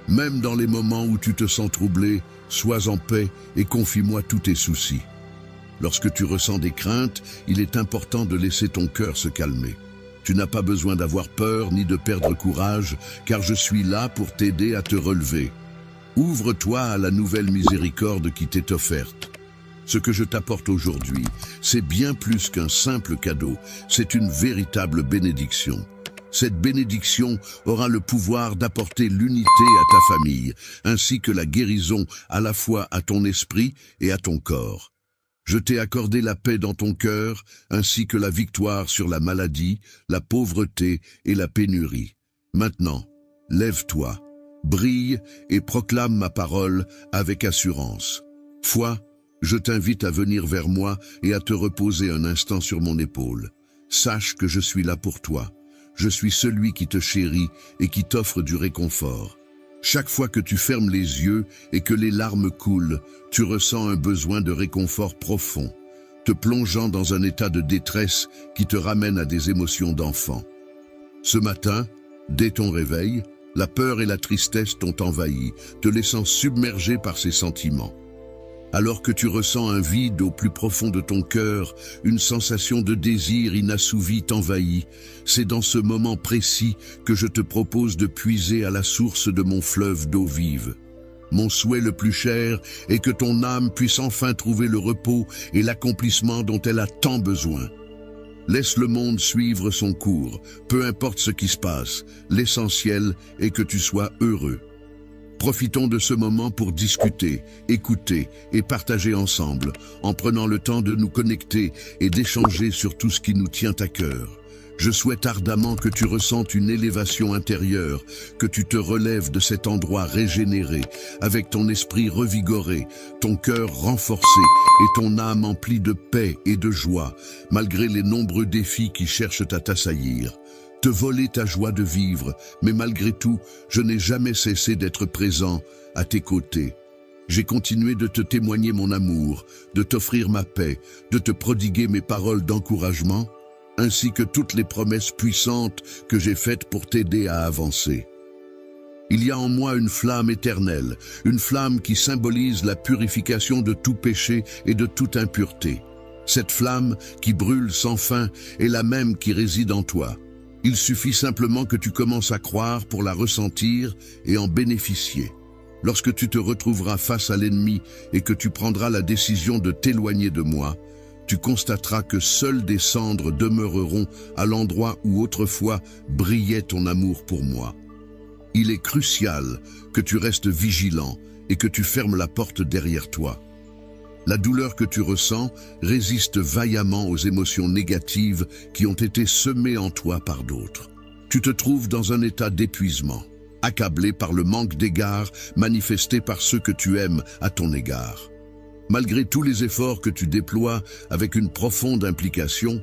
Même dans les moments où tu te sens troublé, sois en paix et confie-moi tous tes soucis. Lorsque tu ressens des craintes, il est important de laisser ton cœur se calmer. Tu n'as pas besoin d'avoir peur ni de perdre courage, car je suis là pour t'aider à te relever. Ouvre-toi à la nouvelle miséricorde qui t'est offerte. Ce que je t'apporte aujourd'hui, c'est bien plus qu'un simple cadeau, c'est une véritable bénédiction. Cette bénédiction aura le pouvoir d'apporter l'unité à ta famille, ainsi que la guérison à la fois à ton esprit et à ton corps. Je t'ai accordé la paix dans ton cœur, ainsi que la victoire sur la maladie, la pauvreté et la pénurie. Maintenant, lève-toi, brille et proclame ma parole avec assurance. Foi, je t'invite à venir vers moi et à te reposer un instant sur mon épaule. Sache que je suis là pour toi. Je suis celui qui te chérit et qui t'offre du réconfort. Chaque fois que tu fermes les yeux et que les larmes coulent, tu ressens un besoin de réconfort profond, te plongeant dans un état de détresse qui te ramène à des émotions d'enfant. Ce matin, dès ton réveil, la peur et la tristesse t'ont envahi, te laissant submergé par ces sentiments. Alors que tu ressens un vide au plus profond de ton cœur, une sensation de désir inassouvi t'envahit, c'est dans ce moment précis que je te propose de puiser à la source de mon fleuve d'eau vive. Mon souhait le plus cher est que ton âme puisse enfin trouver le repos et l'accomplissement dont elle a tant besoin. Laisse le monde suivre son cours, peu importe ce qui se passe, l'essentiel est que tu sois heureux. Profitons de ce moment pour discuter, écouter et partager ensemble, en prenant le temps de nous connecter et d'échanger sur tout ce qui nous tient à cœur. Je souhaite ardemment que tu ressentes une élévation intérieure, que tu te relèves de cet endroit régénéré, avec ton esprit revigoré, ton cœur renforcé et ton âme emplie de paix et de joie, malgré les nombreux défis qui cherchent à t'assaillir. Te voler ta joie de vivre, mais malgré tout, je n'ai jamais cessé d'être présent à tes côtés. J'ai continué de te témoigner mon amour, de t'offrir ma paix, de te prodiguer mes paroles d'encouragement, ainsi que toutes les promesses puissantes que j'ai faites pour t'aider à avancer. Il y a en moi une flamme éternelle, une flamme qui symbolise la purification de tout péché et de toute impureté. Cette flamme qui brûle sans fin est la même qui réside en toi. Il suffit simplement que tu commences à croire pour la ressentir et en bénéficier. Lorsque tu te retrouveras face à l'ennemi et que tu prendras la décision de t'éloigner de moi, tu constateras que seules des cendres demeureront à l'endroit où autrefois brillait ton amour pour moi. Il est crucial que tu restes vigilant et que tu fermes la porte derrière toi. La douleur que tu ressens résiste vaillamment aux émotions négatives qui ont été semées en toi par d'autres. Tu te trouves dans un état d'épuisement, accablé par le manque d'égard manifesté par ceux que tu aimes à ton égard. Malgré tous les efforts que tu déploies avec une profonde implication,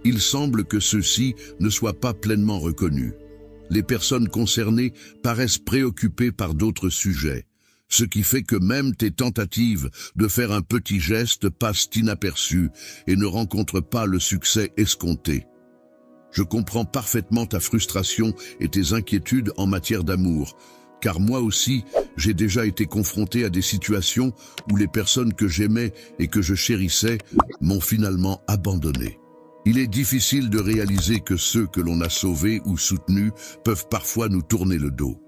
il semble que ceux-ci ne soient pas pleinement reconnus. Les personnes concernées paraissent préoccupées par d'autres sujets, ce qui fait que même tes tentatives de faire un petit geste passent inaperçues et ne rencontrent pas le succès escompté. Je comprends parfaitement ta frustration et tes inquiétudes en matière d'amour, car moi aussi, j'ai déjà été confronté à des situations où les personnes que j'aimais et que je chérissais m'ont finalement abandonné. Il est difficile de réaliser que ceux que l'on a sauvés ou soutenus peuvent parfois nous tourner le dos.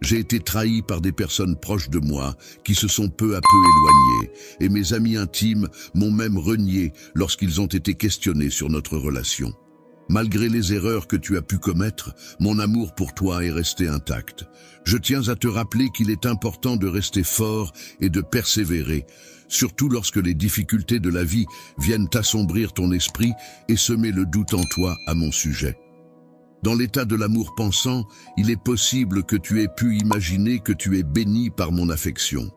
J'ai été trahi par des personnes proches de moi qui se sont peu à peu éloignées, et mes amis intimes m'ont même renié lorsqu'ils ont été questionnés sur notre relation. Malgré les erreurs que tu as pu commettre, mon amour pour toi est resté intact. Je tiens à te rappeler qu'il est important de rester fort et de persévérer, surtout lorsque les difficultés de la vie viennent assombrir ton esprit et semer le doute en toi à mon sujet. Dans l'état de l'amour pensant, il est possible que tu aies pu imaginer que tu es béni par mon affection.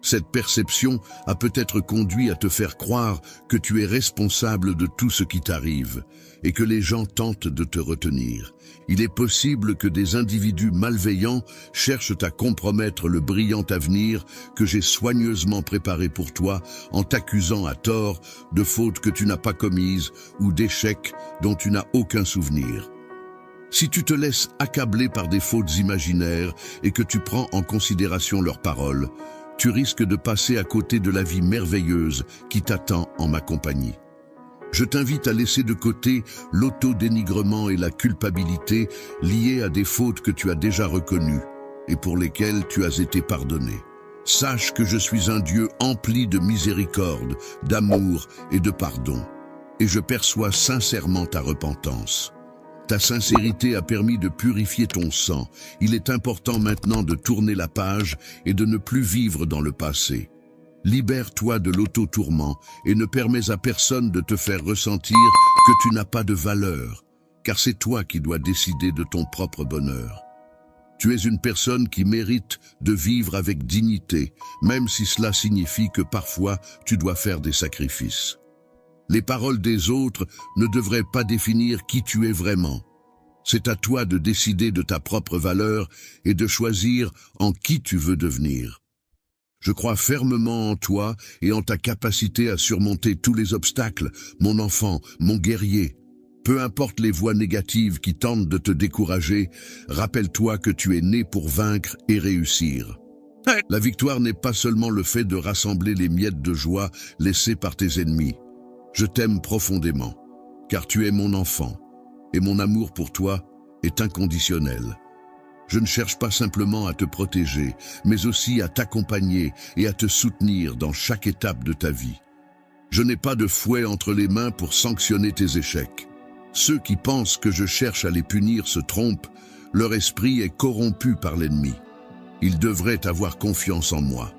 Cette perception a peut-être conduit à te faire croire que tu es responsable de tout ce qui t'arrive et que les gens tentent de te retenir. Il est possible que des individus malveillants cherchent à compromettre le brillant avenir que j'ai soigneusement préparé pour toi en t'accusant à tort de fautes que tu n'as pas commises ou d'échecs dont tu n'as aucun souvenir. Si tu te laisses accabler par des fautes imaginaires et que tu prends en considération leurs paroles, tu risques de passer à côté de la vie merveilleuse qui t'attend en ma compagnie. Je t'invite à laisser de côté l'autodénigrement et la culpabilité liés à des fautes que tu as déjà reconnues et pour lesquelles tu as été pardonné. Sache que je suis un Dieu empli de miséricorde, d'amour et de pardon, et je perçois sincèrement ta repentance. Ta sincérité a permis de purifier ton sang. Il est important maintenant de tourner la page et de ne plus vivre dans le passé. Libère-toi de l'auto-tourment et ne permets à personne de te faire ressentir que tu n'as pas de valeur, car c'est toi qui dois décider de ton propre bonheur. Tu es une personne qui mérite de vivre avec dignité, même si cela signifie que parfois tu dois faire des sacrifices. Les paroles des autres ne devraient pas définir qui tu es vraiment. C'est à toi de décider de ta propre valeur et de choisir en qui tu veux devenir. Je crois fermement en toi et en ta capacité à surmonter tous les obstacles, mon enfant, mon guerrier. Peu importe les voix négatives qui tentent de te décourager, rappelle-toi que tu es né pour vaincre et réussir. La victoire n'est pas seulement le fait de rassembler les miettes de joie laissées par tes ennemis. Je t'aime profondément, car tu es mon enfant, et mon amour pour toi est inconditionnel. Je ne cherche pas simplement à te protéger, mais aussi à t'accompagner et à te soutenir dans chaque étape de ta vie. Je n'ai pas de fouet entre les mains pour sanctionner tes échecs. Ceux qui pensent que je cherche à les punir se trompent, leur esprit est corrompu par l'ennemi. Ils devraient avoir confiance en moi.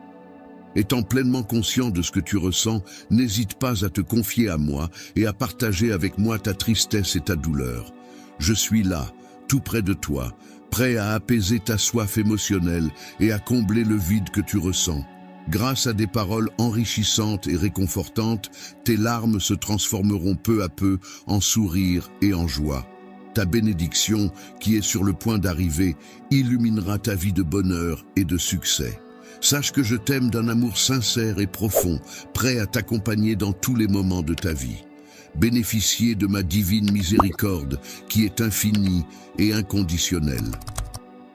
Étant pleinement conscient de ce que tu ressens, n'hésite pas à te confier à moi et à partager avec moi ta tristesse et ta douleur. Je suis là, tout près de toi, prêt à apaiser ta soif émotionnelle et à combler le vide que tu ressens. Grâce à des paroles enrichissantes et réconfortantes, tes larmes se transformeront peu à peu en sourires et en joie. Ta bénédiction, qui est sur le point d'arriver, illuminera ta vie de bonheur et de succès. Sache que je t'aime d'un amour sincère et profond, prêt à t'accompagner dans tous les moments de ta vie. Bénéficiez de ma divine miséricorde, qui est infinie et inconditionnelle.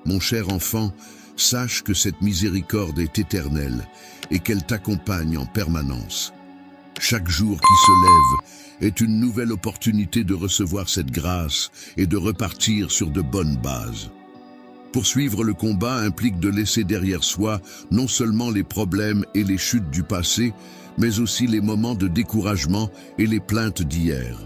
Mon cher enfant, sache que cette miséricorde est éternelle et qu'elle t'accompagne en permanence. Chaque jour qui se lève est une nouvelle opportunité de recevoir cette grâce et de repartir sur de bonnes bases. Poursuivre le combat implique de laisser derrière soi non seulement les problèmes et les chutes du passé, mais aussi les moments de découragement et les plaintes d'hier.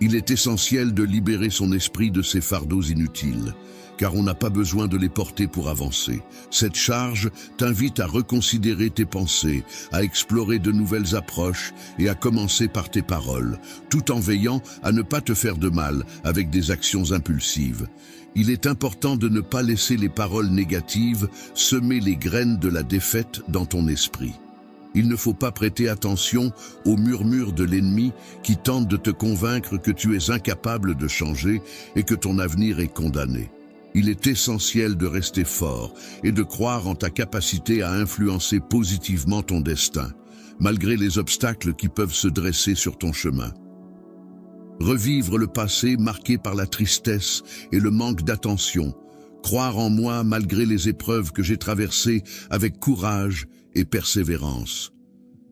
Il est essentiel de libérer son esprit de ces fardeaux inutiles, car on n'a pas besoin de les porter pour avancer. Cette charge t'invite à reconsidérer tes pensées, à explorer de nouvelles approches et à commencer par tes paroles, tout en veillant à ne pas te faire de mal avec des actions impulsives. Il est important de ne pas laisser les paroles négatives semer les graines de la défaite dans ton esprit. Il ne faut pas prêter attention aux murmures de l'ennemi qui tente de te convaincre que tu es incapable de changer et que ton avenir est condamné. Il est essentiel de rester fort et de croire en ta capacité à influencer positivement ton destin, malgré les obstacles qui peuvent se dresser sur ton chemin. Revivre le passé marqué par la tristesse et le manque d'attention, croire en moi malgré les épreuves que j'ai traversées avec courage et persévérance.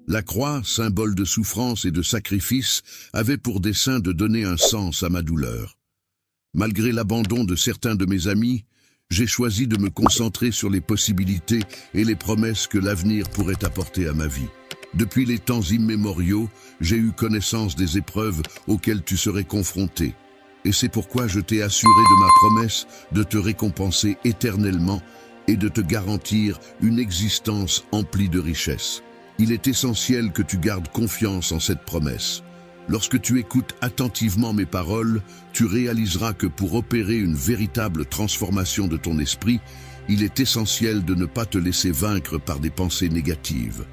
La croix, symbole de souffrance et de sacrifice, avait pour dessein de donner un sens à ma douleur. Malgré l'abandon de certains de mes amis, j'ai choisi de me concentrer sur les possibilités et les promesses que l'avenir pourrait apporter à ma vie. Depuis les temps immémoriaux, j'ai eu connaissance des épreuves auxquelles tu serais confronté. Et c'est pourquoi je t'ai assuré de ma promesse de te récompenser éternellement et de te garantir une existence emplie de richesses. Il est essentiel que tu gardes confiance en cette promesse. Lorsque tu écoutes attentivement mes paroles, tu réaliseras que pour opérer une véritable transformation de ton esprit, il est essentiel de ne pas te laisser vaincre par des pensées négatives.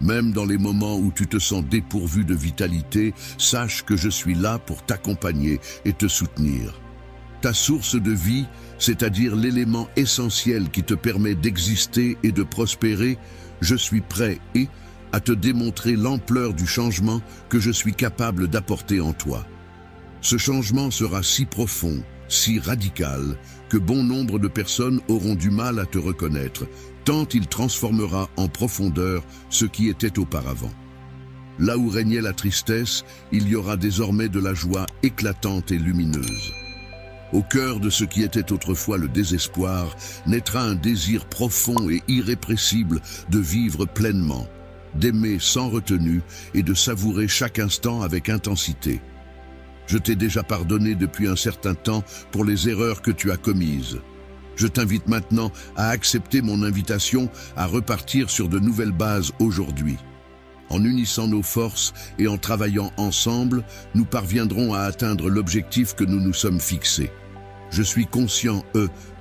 Même dans les moments où tu te sens dépourvu de vitalité, sache que je suis là pour t'accompagner et te soutenir. Ta source de vie, c'est-à-dire l'élément essentiel qui te permet d'exister et de prospérer, je suis prêt à te démontrer l'ampleur du changement que je suis capable d'apporter en toi. Ce changement sera si profond, si radical, que bon nombre de personnes auront du mal à te reconnaître, tant il transformera en profondeur ce qui était auparavant. Là où régnait la tristesse, il y aura désormais de la joie éclatante et lumineuse. Au cœur de ce qui était autrefois le désespoir, naîtra un désir profond et irrépressible de vivre pleinement, d'aimer sans retenue et de savourer chaque instant avec intensité. Je t'ai déjà pardonné depuis un certain temps pour les erreurs que tu as commises. Je t'invite maintenant à accepter mon invitation à repartir sur de nouvelles bases aujourd'hui. En unissant nos forces et en travaillant ensemble, nous parviendrons à atteindre l'objectif que nous nous sommes fixés. Je suis conscient,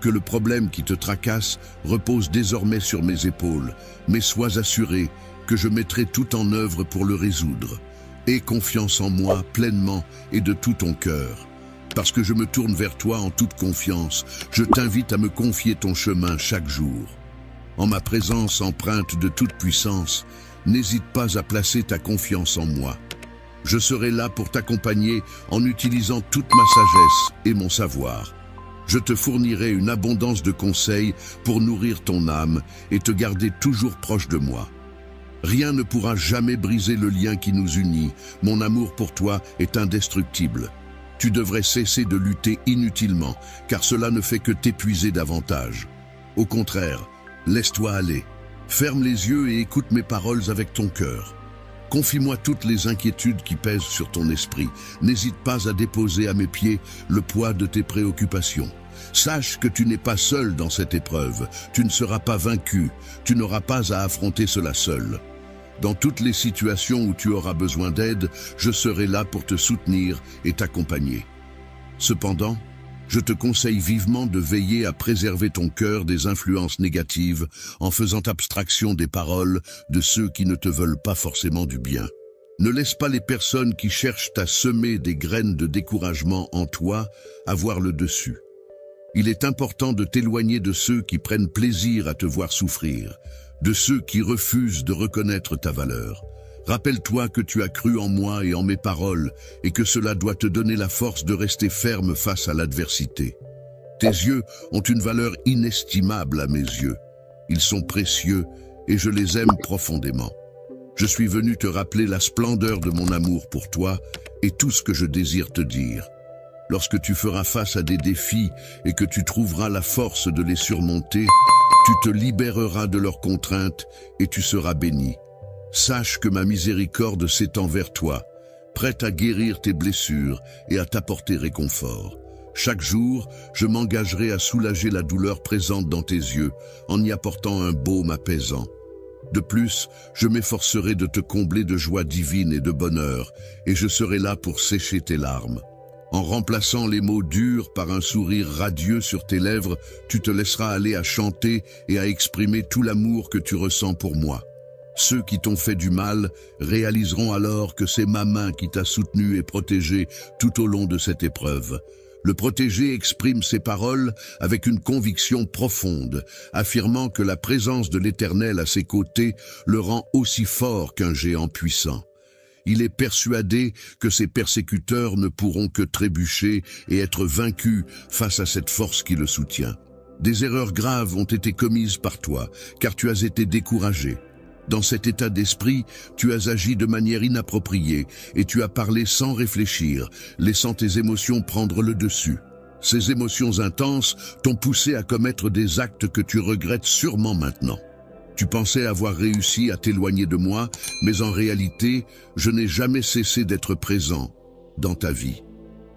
que le problème qui te tracasse repose désormais sur mes épaules, mais sois assuré que je mettrai tout en œuvre pour le résoudre. Aie confiance en moi pleinement et de tout ton cœur. Parce que je me tourne vers toi en toute confiance, je t'invite à me confier ton chemin chaque jour. En ma présence empreinte de toute puissance, n'hésite pas à placer ta confiance en moi. Je serai là pour t'accompagner en utilisant toute ma sagesse et mon savoir. Je te fournirai une abondance de conseils pour nourrir ton âme et te garder toujours proche de moi. Rien ne pourra jamais briser le lien qui nous unit. Mon amour pour toi est indestructible. Tu devrais cesser de lutter inutilement, car cela ne fait que t'épuiser davantage. Au contraire, laisse-toi aller. Ferme les yeux et écoute mes paroles avec ton cœur. Confie-moi toutes les inquiétudes qui pèsent sur ton esprit. N'hésite pas à déposer à mes pieds le poids de tes préoccupations. Sache que tu n'es pas seul dans cette épreuve. Tu ne seras pas vaincu. Tu n'auras pas à affronter cela seul. Dans toutes les situations où tu auras besoin d'aide, je serai là pour te soutenir et t'accompagner. Cependant, je te conseille vivement de veiller à préserver ton cœur des influences négatives en faisant abstraction des paroles de ceux qui ne te veulent pas forcément du bien. Ne laisse pas les personnes qui cherchent à semer des graines de découragement en toi avoir le dessus. Il est important de t'éloigner de ceux qui prennent plaisir à te voir souffrir, de ceux qui refusent de reconnaître ta valeur. Rappelle-toi que tu as cru en moi et en mes paroles et que cela doit te donner la force de rester ferme face à l'adversité. Tes yeux ont une valeur inestimable à mes yeux. Ils sont précieux et je les aime profondément. Je suis venu te rappeler la splendeur de mon amour pour toi et tout ce que je désire te dire. Lorsque tu feras face à des défis et que tu trouveras la force de les surmonter, tu te libéreras de leurs contraintes et tu seras béni. Sache que ma miséricorde s'étend vers toi, prête à guérir tes blessures et à t'apporter réconfort. Chaque jour, je m'engagerai à soulager la douleur présente dans tes yeux en y apportant un baume apaisant. De plus, je m'efforcerai de te combler de joie divine et de bonheur, et je serai là pour sécher tes larmes. En remplaçant les mots durs par un sourire radieux sur tes lèvres, tu te laisseras aller à chanter et à exprimer tout l'amour que tu ressens pour moi. Ceux qui t'ont fait du mal réaliseront alors que c'est ma main qui t'a soutenu et protégé tout au long de cette épreuve. Le protégé exprime ses paroles avec une conviction profonde, affirmant que la présence de l'Éternel à ses côtés le rend aussi fort qu'un géant puissant. Il est persuadé que ses persécuteurs ne pourront que trébucher et être vaincus face à cette force qui le soutient. Des erreurs graves ont été commises par toi, car tu as été découragé. Dans cet état d'esprit, tu as agi de manière inappropriée et tu as parlé sans réfléchir, laissant tes émotions prendre le dessus. Ces émotions intenses t'ont poussé à commettre des actes que tu regrettes sûrement maintenant. Tu pensais avoir réussi à t'éloigner de moi, mais en réalité, je n'ai jamais cessé d'être présent dans ta vie.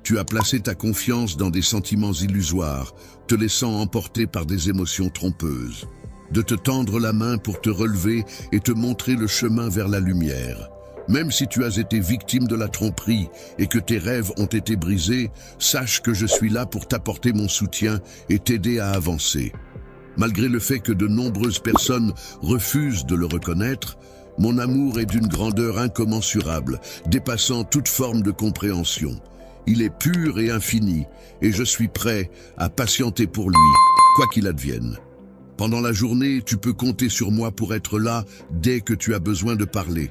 Tu as placé ta confiance dans des sentiments illusoires, te laissant emporter par des émotions trompeuses. De te tendre la main pour te relever et te montrer le chemin vers la lumière. Même si tu as été victime de la tromperie et que tes rêves ont été brisés, sache que je suis là pour t'apporter mon soutien et t'aider à avancer. Malgré le fait que de nombreuses personnes refusent de le reconnaître, mon amour est d'une grandeur incommensurable, dépassant toute forme de compréhension. Il est pur et infini, et je suis prêt à patienter pour lui, quoi qu'il advienne. Pendant la journée, tu peux compter sur moi pour être là dès que tu as besoin de parler.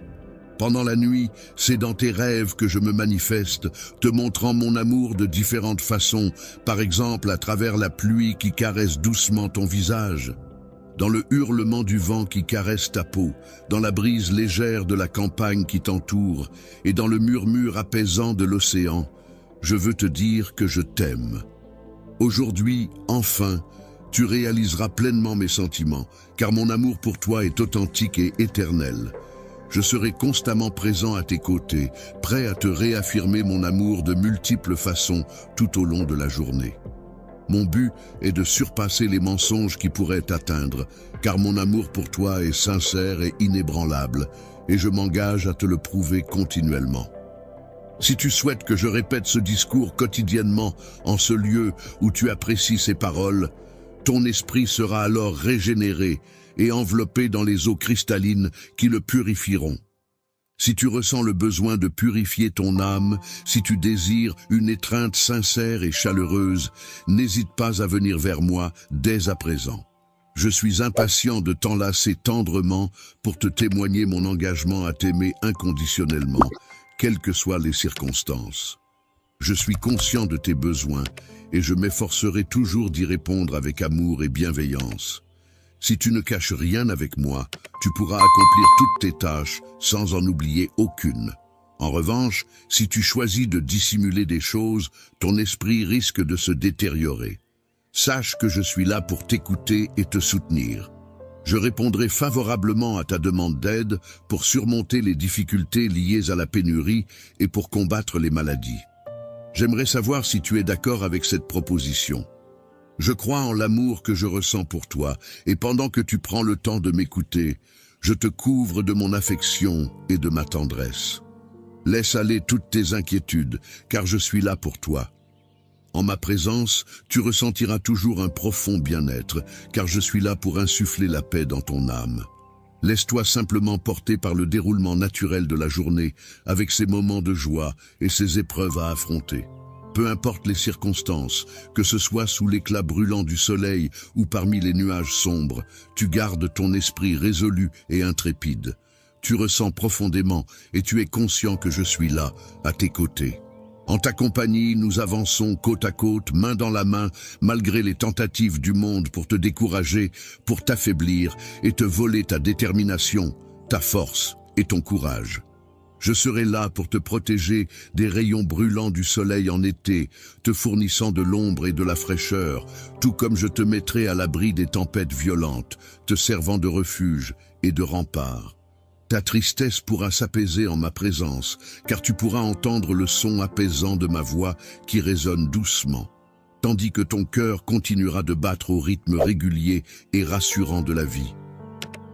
Pendant la nuit, c'est dans tes rêves que je me manifeste, te montrant mon amour de différentes façons, par exemple à travers la pluie qui caresse doucement ton visage, dans le hurlement du vent qui caresse ta peau, dans la brise légère de la campagne qui t'entoure et dans le murmure apaisant de l'océan. Je veux te dire que je t'aime. Aujourd'hui, enfin, tu réaliseras pleinement mes sentiments, car mon amour pour toi est authentique et éternel. Je serai constamment présent à tes côtés, prêt à te réaffirmer mon amour de multiples façons tout au long de la journée. Mon but est de surpasser les mensonges qui pourraient t'atteindre, car mon amour pour toi est sincère et inébranlable, et je m'engage à te le prouver continuellement. Si tu souhaites que je répète ce discours quotidiennement en ce lieu où tu apprécies ces paroles, ton esprit sera alors régénéré et enveloppé dans les eaux cristallines qui le purifieront. Si tu ressens le besoin de purifier ton âme, si tu désires une étreinte sincère et chaleureuse, n'hésite pas à venir vers moi dès à présent. Je suis impatient de t'enlacer tendrement pour te témoigner mon engagement à t'aimer inconditionnellement, quelles que soient les circonstances. Je suis conscient de tes besoins et je m'efforcerai toujours d'y répondre avec amour et bienveillance. Si tu ne caches rien avec moi, tu pourras accomplir toutes tes tâches sans en oublier aucune. En revanche, si tu choisis de dissimuler des choses, ton esprit risque de se détériorer. Sache que je suis là pour t'écouter et te soutenir. Je répondrai favorablement à ta demande d'aide pour surmonter les difficultés liées à la pénurie et pour combattre les maladies. J'aimerais savoir si tu es d'accord avec cette proposition. Je crois en l'amour que je ressens pour toi, et pendant que tu prends le temps de m'écouter, je te couvre de mon affection et de ma tendresse. Laisse aller toutes tes inquiétudes, car je suis là pour toi. En ma présence, tu ressentiras toujours un profond bien-être, car je suis là pour insuffler la paix dans ton âme. Laisse-toi simplement porter par le déroulement naturel de la journée, avec ses moments de joie et ses épreuves à affronter. Peu importe les circonstances, que ce soit sous l'éclat brûlant du soleil ou parmi les nuages sombres, tu gardes ton esprit résolu et intrépide. Tu ressens profondément et tu es conscient que je suis là, à tes côtés. En ta compagnie, nous avançons côte à côte, main dans la main, malgré les tentatives du monde pour te décourager, pour t'affaiblir et te voler ta détermination, ta force et ton courage. Je serai là pour te protéger des rayons brûlants du soleil en été, te fournissant de l'ombre et de la fraîcheur, tout comme je te mettrai à l'abri des tempêtes violentes, te servant de refuge et de rempart. Ta tristesse pourra s'apaiser en ma présence, car tu pourras entendre le son apaisant de ma voix qui résonne doucement, tandis que ton cœur continuera de battre au rythme régulier et rassurant de la vie.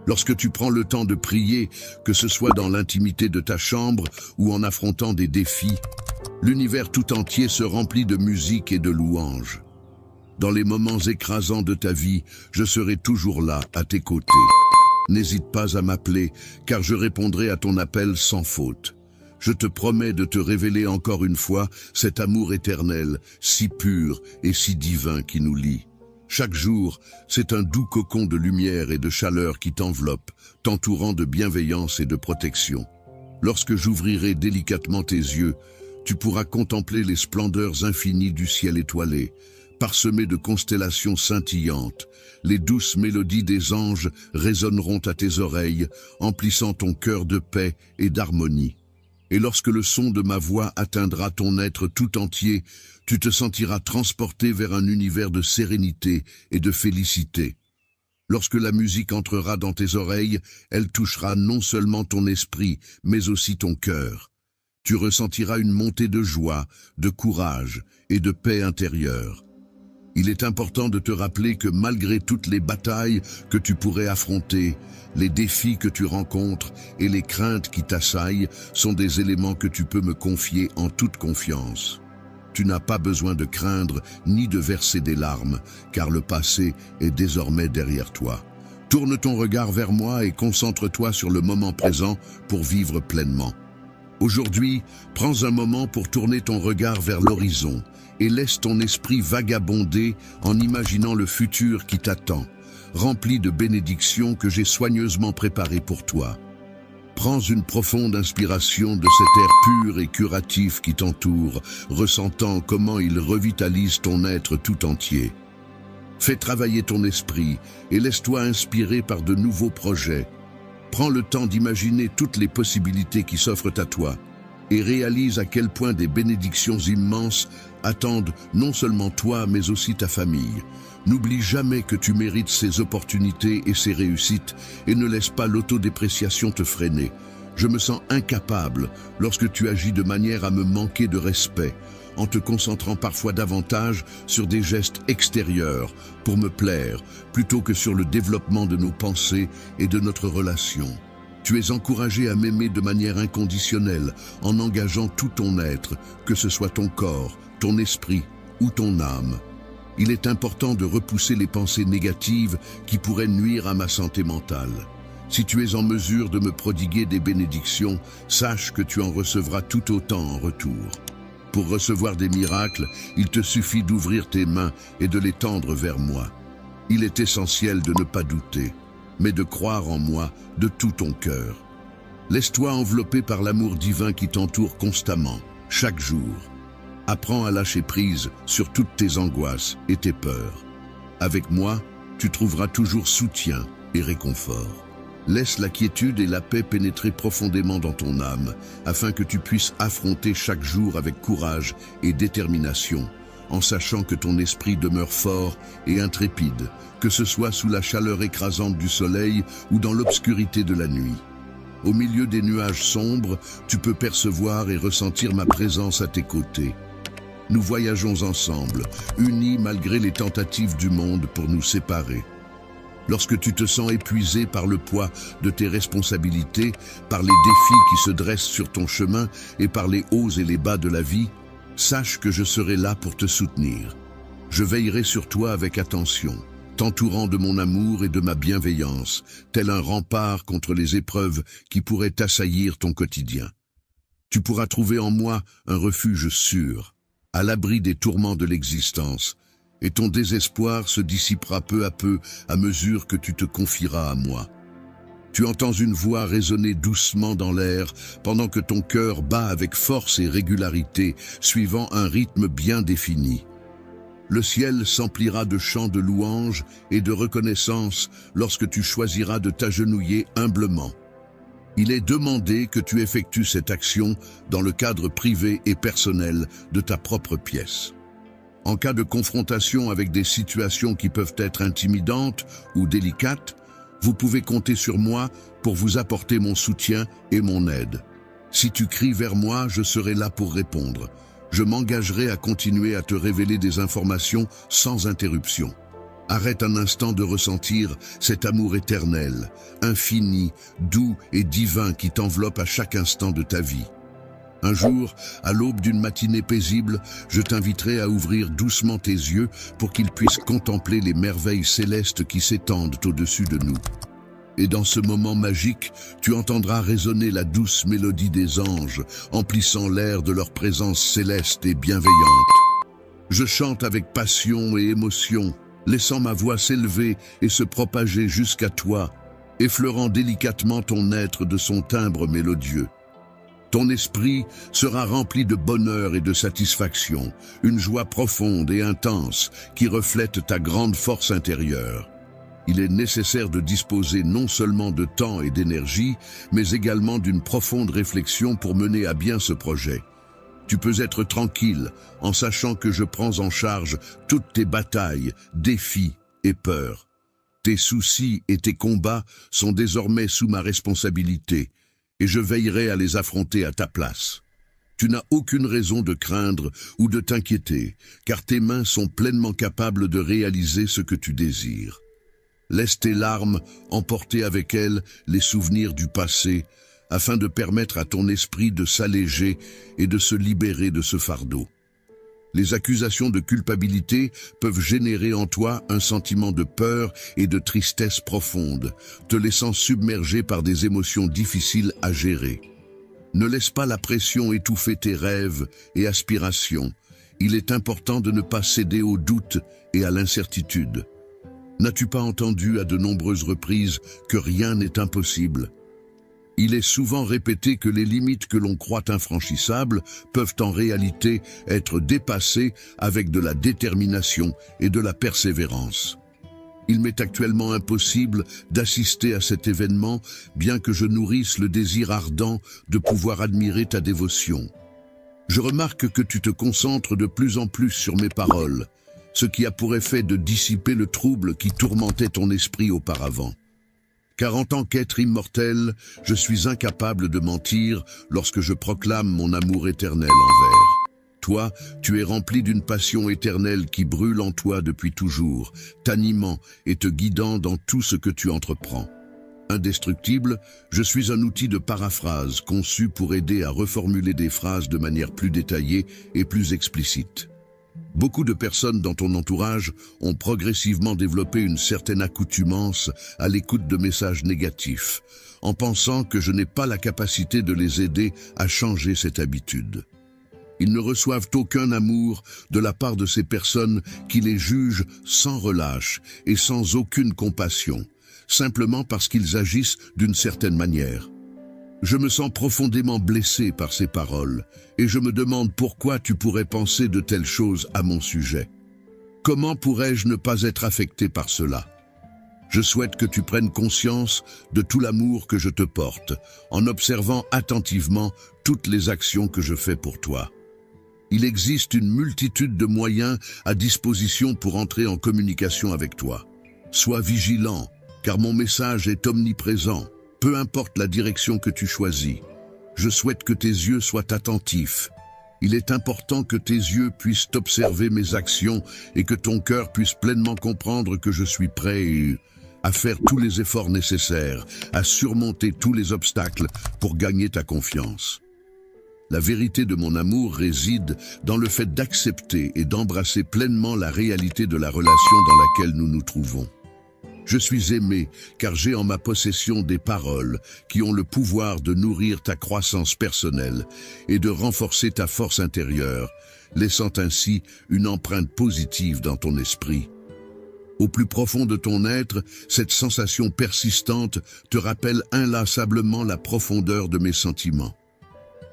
Lorsque tu prends le temps de prier, que ce soit dans l'intimité de ta chambre ou en affrontant des défis, l'univers tout entier se remplit de musique et de louanges. Dans les moments écrasants de ta vie, je serai toujours là, à tes côtés. N'hésite pas à m'appeler, car je répondrai à ton appel sans faute. Je te promets de te révéler encore une fois cet amour éternel, si pur et si divin qui nous lie. Chaque jour, c'est un doux cocon de lumière et de chaleur qui t'enveloppe, t'entourant de bienveillance et de protection. Lorsque j'ouvrirai délicatement tes yeux, tu pourras contempler les splendeurs infinies du ciel étoilé, parsemé de constellations scintillantes. Les douces mélodies des anges résonneront à tes oreilles, emplissant ton cœur de paix et d'harmonie. Et lorsque le son de ma voix atteindra ton être tout entier, tu te sentiras transporté vers un univers de sérénité et de félicité. Lorsque la musique entrera dans tes oreilles, elle touchera non seulement ton esprit, mais aussi ton cœur. Tu ressentiras une montée de joie, de courage et de paix intérieure. Il est important de te rappeler que malgré toutes les batailles que tu pourrais affronter, les défis que tu rencontres et les craintes qui t'assaillent sont des éléments que tu peux me confier en toute confiance. Tu n'as pas besoin de craindre ni de verser des larmes, car le passé est désormais derrière toi. Tourne ton regard vers moi et concentre-toi sur le moment présent pour vivre pleinement. Aujourd'hui, prends un moment pour tourner ton regard vers l'horizon et laisse ton esprit vagabonder en imaginant le futur qui t'attend, rempli de bénédictions que j'ai soigneusement préparées pour toi. Prends une profonde inspiration de cet air pur et curatif qui t'entoure, ressentant comment il revitalise ton être tout entier. Fais travailler ton esprit et laisse-toi inspirer par de nouveaux projets. Prends le temps d'imaginer toutes les possibilités qui s'offrent à toi et réalise à quel point des bénédictions immenses attendent non seulement toi mais aussi ta famille. N'oublie jamais que tu mérites ces opportunités et ces réussites et ne laisse pas l'autodépréciation te freiner. Je me sens incapable lorsque tu agis de manière à me manquer de respect, en te concentrant parfois davantage sur des gestes extérieurs pour me plaire, plutôt que sur le développement de nos pensées et de notre relation. Tu es encouragé à m'aimer de manière inconditionnelle, en engageant tout ton être, que ce soit ton corps, ton esprit ou ton âme. Il est important de repousser les pensées négatives qui pourraient nuire à ma santé mentale. Si tu es en mesure de me prodiguer des bénédictions, sache que tu en recevras tout autant en retour. Pour recevoir des miracles, il te suffit d'ouvrir tes mains et de les tendre vers moi. Il est essentiel de ne pas douter, mais de croire en moi de tout ton cœur. Laisse-toi envelopper par l'amour divin qui t'entoure constamment, chaque jour. Apprends à lâcher prise sur toutes tes angoisses et tes peurs. Avec moi, tu trouveras toujours soutien et réconfort. Laisse la quiétude et la paix pénétrer profondément dans ton âme, afin que tu puisses affronter chaque jour avec courage et détermination, en sachant que ton esprit demeure fort et intrépide, que ce soit sous la chaleur écrasante du soleil ou dans l'obscurité de la nuit. Au milieu des nuages sombres, tu peux percevoir et ressentir ma présence à tes côtés. Nous voyageons ensemble, unis malgré les tentatives du monde pour nous séparer. Lorsque tu te sens épuisé par le poids de tes responsabilités, par les défis qui se dressent sur ton chemin et par les hauts et les bas de la vie, sache que je serai là pour te soutenir. Je veillerai sur toi avec attention, t'entourant de mon amour et de ma bienveillance, tel un rempart contre les épreuves qui pourraient assaillir ton quotidien. Tu pourras trouver en moi un refuge sûr, à l'abri des tourments de l'existence, et ton désespoir se dissipera peu à mesure que tu te confieras à moi. Tu entends une voix résonner doucement dans l'air, pendant que ton cœur bat avec force et régularité, suivant un rythme bien défini. Le ciel s'emplira de chants de louanges et de reconnaissance lorsque tu choisiras de t'agenouiller humblement. Il est demandé que tu effectues cette action dans le cadre privé et personnel de ta propre pièce. En cas de confrontation avec des situations qui peuvent être intimidantes ou délicates, Vous pouvez compter sur moi pour vous apporter mon soutien et mon aide. Si tu cries vers moi, je serai là pour répondre. Je m'engagerai à continuer à te révéler des informations sans interruption. Arrête un instant de ressentir cet amour éternel, infini, doux et divin qui t'enveloppe à chaque instant de ta vie. Un jour, à l'aube d'une matinée paisible, je t'inviterai à ouvrir doucement tes yeux pour qu'ils puissent contempler les merveilles célestes qui s'étendent au-dessus de nous. Et dans ce moment magique, tu entendras résonner la douce mélodie des anges, emplissant l'air de leur présence céleste et bienveillante. Je chante avec passion et émotion, laissant ma voix s'élever et se propager jusqu'à toi, effleurant délicatement ton être de son timbre mélodieux. Ton esprit sera rempli de bonheur et de satisfaction, une joie profonde et intense qui reflète ta grande force intérieure. Il est nécessaire de disposer non seulement de temps et d'énergie, mais également d'une profonde réflexion pour mener à bien ce projet. Tu peux être tranquille en sachant que je prends en charge toutes tes batailles, défis et peurs. Tes soucis et tes combats sont désormais sous ma responsabilité, et je veillerai à les affronter à ta place. Tu n'as aucune raison de craindre ou de t'inquiéter, car tes mains sont pleinement capables de réaliser ce que tu désires. Laisse tes larmes emporter avec elles les souvenirs du passé, afin de permettre à ton esprit de s'alléger et de se libérer de ce fardeau. Les accusations de culpabilité peuvent générer en toi un sentiment de peur et de tristesse profonde, te laissant submerger par des émotions difficiles à gérer. Ne laisse pas la pression étouffer tes rêves et aspirations. Il est important de ne pas céder au doute et à l'incertitude. N'as-tu pas entendu à de nombreuses reprises que rien n'est impossible ? Il est souvent répété que les limites que l'on croit infranchissables peuvent en réalité être dépassées avec de la détermination et de la persévérance. Il m'est actuellement impossible d'assister à cet événement, bien que je nourrisse le désir ardent de pouvoir admirer ta dévotion. Je remarque que tu te concentres de plus en plus sur mes paroles, ce qui a pour effet de dissiper le trouble qui tourmentait ton esprit auparavant. Car en tant qu'être immortel, je suis incapable de mentir lorsque je proclame mon amour éternel envers. Toi, tu es rempli d'une passion éternelle qui brûle en toi depuis toujours, t'animant et te guidant dans tout ce que tu entreprends. Indestructible, je suis un outil de paraphrase conçu pour aider à reformuler des phrases de manière plus détaillée et plus explicite. Beaucoup de personnes dans ton entourage ont progressivement développé une certaine accoutumance à l'écoute de messages négatifs, en pensant que je n'ai pas la capacité de les aider à changer cette habitude. Ils ne reçoivent aucun amour de la part de ces personnes qui les jugent sans relâche et sans aucune compassion, simplement parce qu'ils agissent d'une certaine manière. Je me sens profondément blessé par ces paroles, et je me demande pourquoi tu pourrais penser de telles choses à mon sujet. Comment pourrais-je ne pas être affecté par cela ? Je souhaite que tu prennes conscience de tout l'amour que je te porte, en observant attentivement toutes les actions que je fais pour toi. Il existe une multitude de moyens à disposition pour entrer en communication avec toi. Sois vigilant, car mon message est omniprésent. Peu importe la direction que tu choisis, je souhaite que tes yeux soient attentifs. Il est important que tes yeux puissent observer mes actions et que ton cœur puisse pleinement comprendre que je suis prêt à faire tous les efforts nécessaires, à surmonter tous les obstacles pour gagner ta confiance. La vérité de mon amour réside dans le fait d'accepter et d'embrasser pleinement la réalité de la relation dans laquelle nous nous trouvons. Je suis aimé car j'ai en ma possession des paroles qui ont le pouvoir de nourrir ta croissance personnelle et de renforcer ta force intérieure, laissant ainsi une empreinte positive dans ton esprit. Au plus profond de ton être, cette sensation persistante te rappelle inlassablement la profondeur de mes sentiments.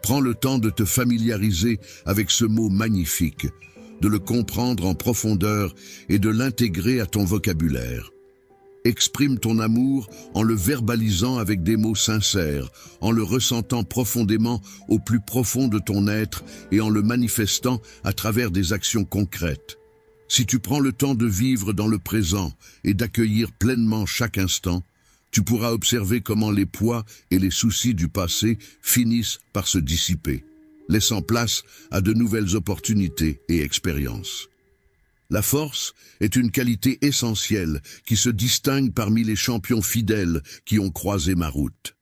Prends le temps de te familiariser avec ce mot magnifique, de le comprendre en profondeur et de l'intégrer à ton vocabulaire. Exprime ton amour en le verbalisant avec des mots sincères, en le ressentant profondément au plus profond de ton être et en le manifestant à travers des actions concrètes. Si tu prends le temps de vivre dans le présent et d'accueillir pleinement chaque instant, Tu pourras observer comment les poids et les soucis du passé finissent par se dissiper, laissant place à de nouvelles opportunités et expériences. La force est une qualité essentielle qui se distingue parmi les champions fidèles qui ont croisé ma route.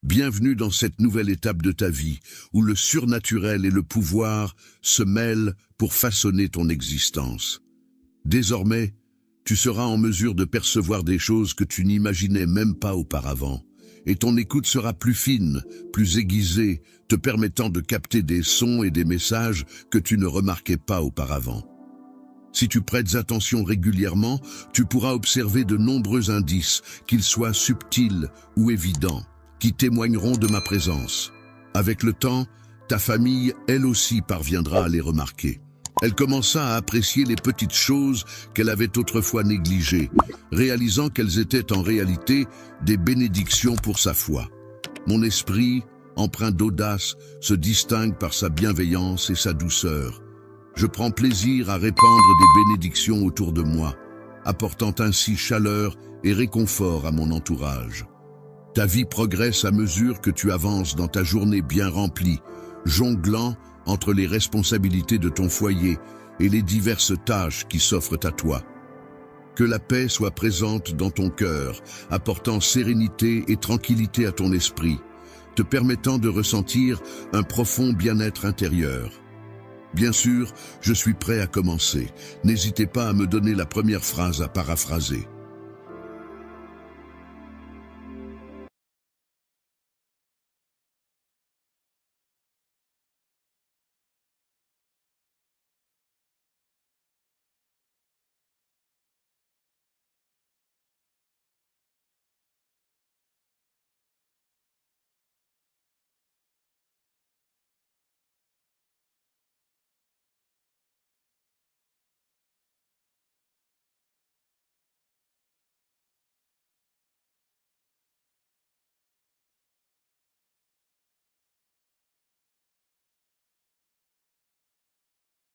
Bienvenue dans cette nouvelle étape de ta vie, où le surnaturel et le pouvoir se mêlent pour façonner ton existence. Désormais, tu seras en mesure de percevoir des choses que tu n'imaginais même pas auparavant, et ton écoute sera plus fine, plus aiguisée, te permettant de capter des sons et des messages que tu ne remarquais pas auparavant. Si tu prêtes attention régulièrement, tu pourras observer de nombreux indices, qu'ils soient subtils ou évidents, qui témoigneront de ma présence. Avec le temps, ta famille, elle aussi, parviendra à les remarquer. Elle commença à apprécier les petites choses qu'elle avait autrefois négligées, réalisant qu'elles étaient en réalité des bénédictions pour sa foi. Mon esprit, empreint d'audace, se distingue par sa bienveillance et sa douceur. Je prends plaisir à répandre des bénédictions autour de moi, apportant ainsi chaleur et réconfort à mon entourage. Ta vie progresse à mesure que tu avances dans ta journée bien remplie, jonglant entre les responsabilités de ton foyer et les diverses tâches qui s'offrent à toi. Que la paix soit présente dans ton cœur, apportant sérénité et tranquillité à ton esprit, te permettant de ressentir un profond bien-être intérieur. Bien sûr, je suis prêt à commencer. N'hésitez pas à me donner la première phrase à paraphraser.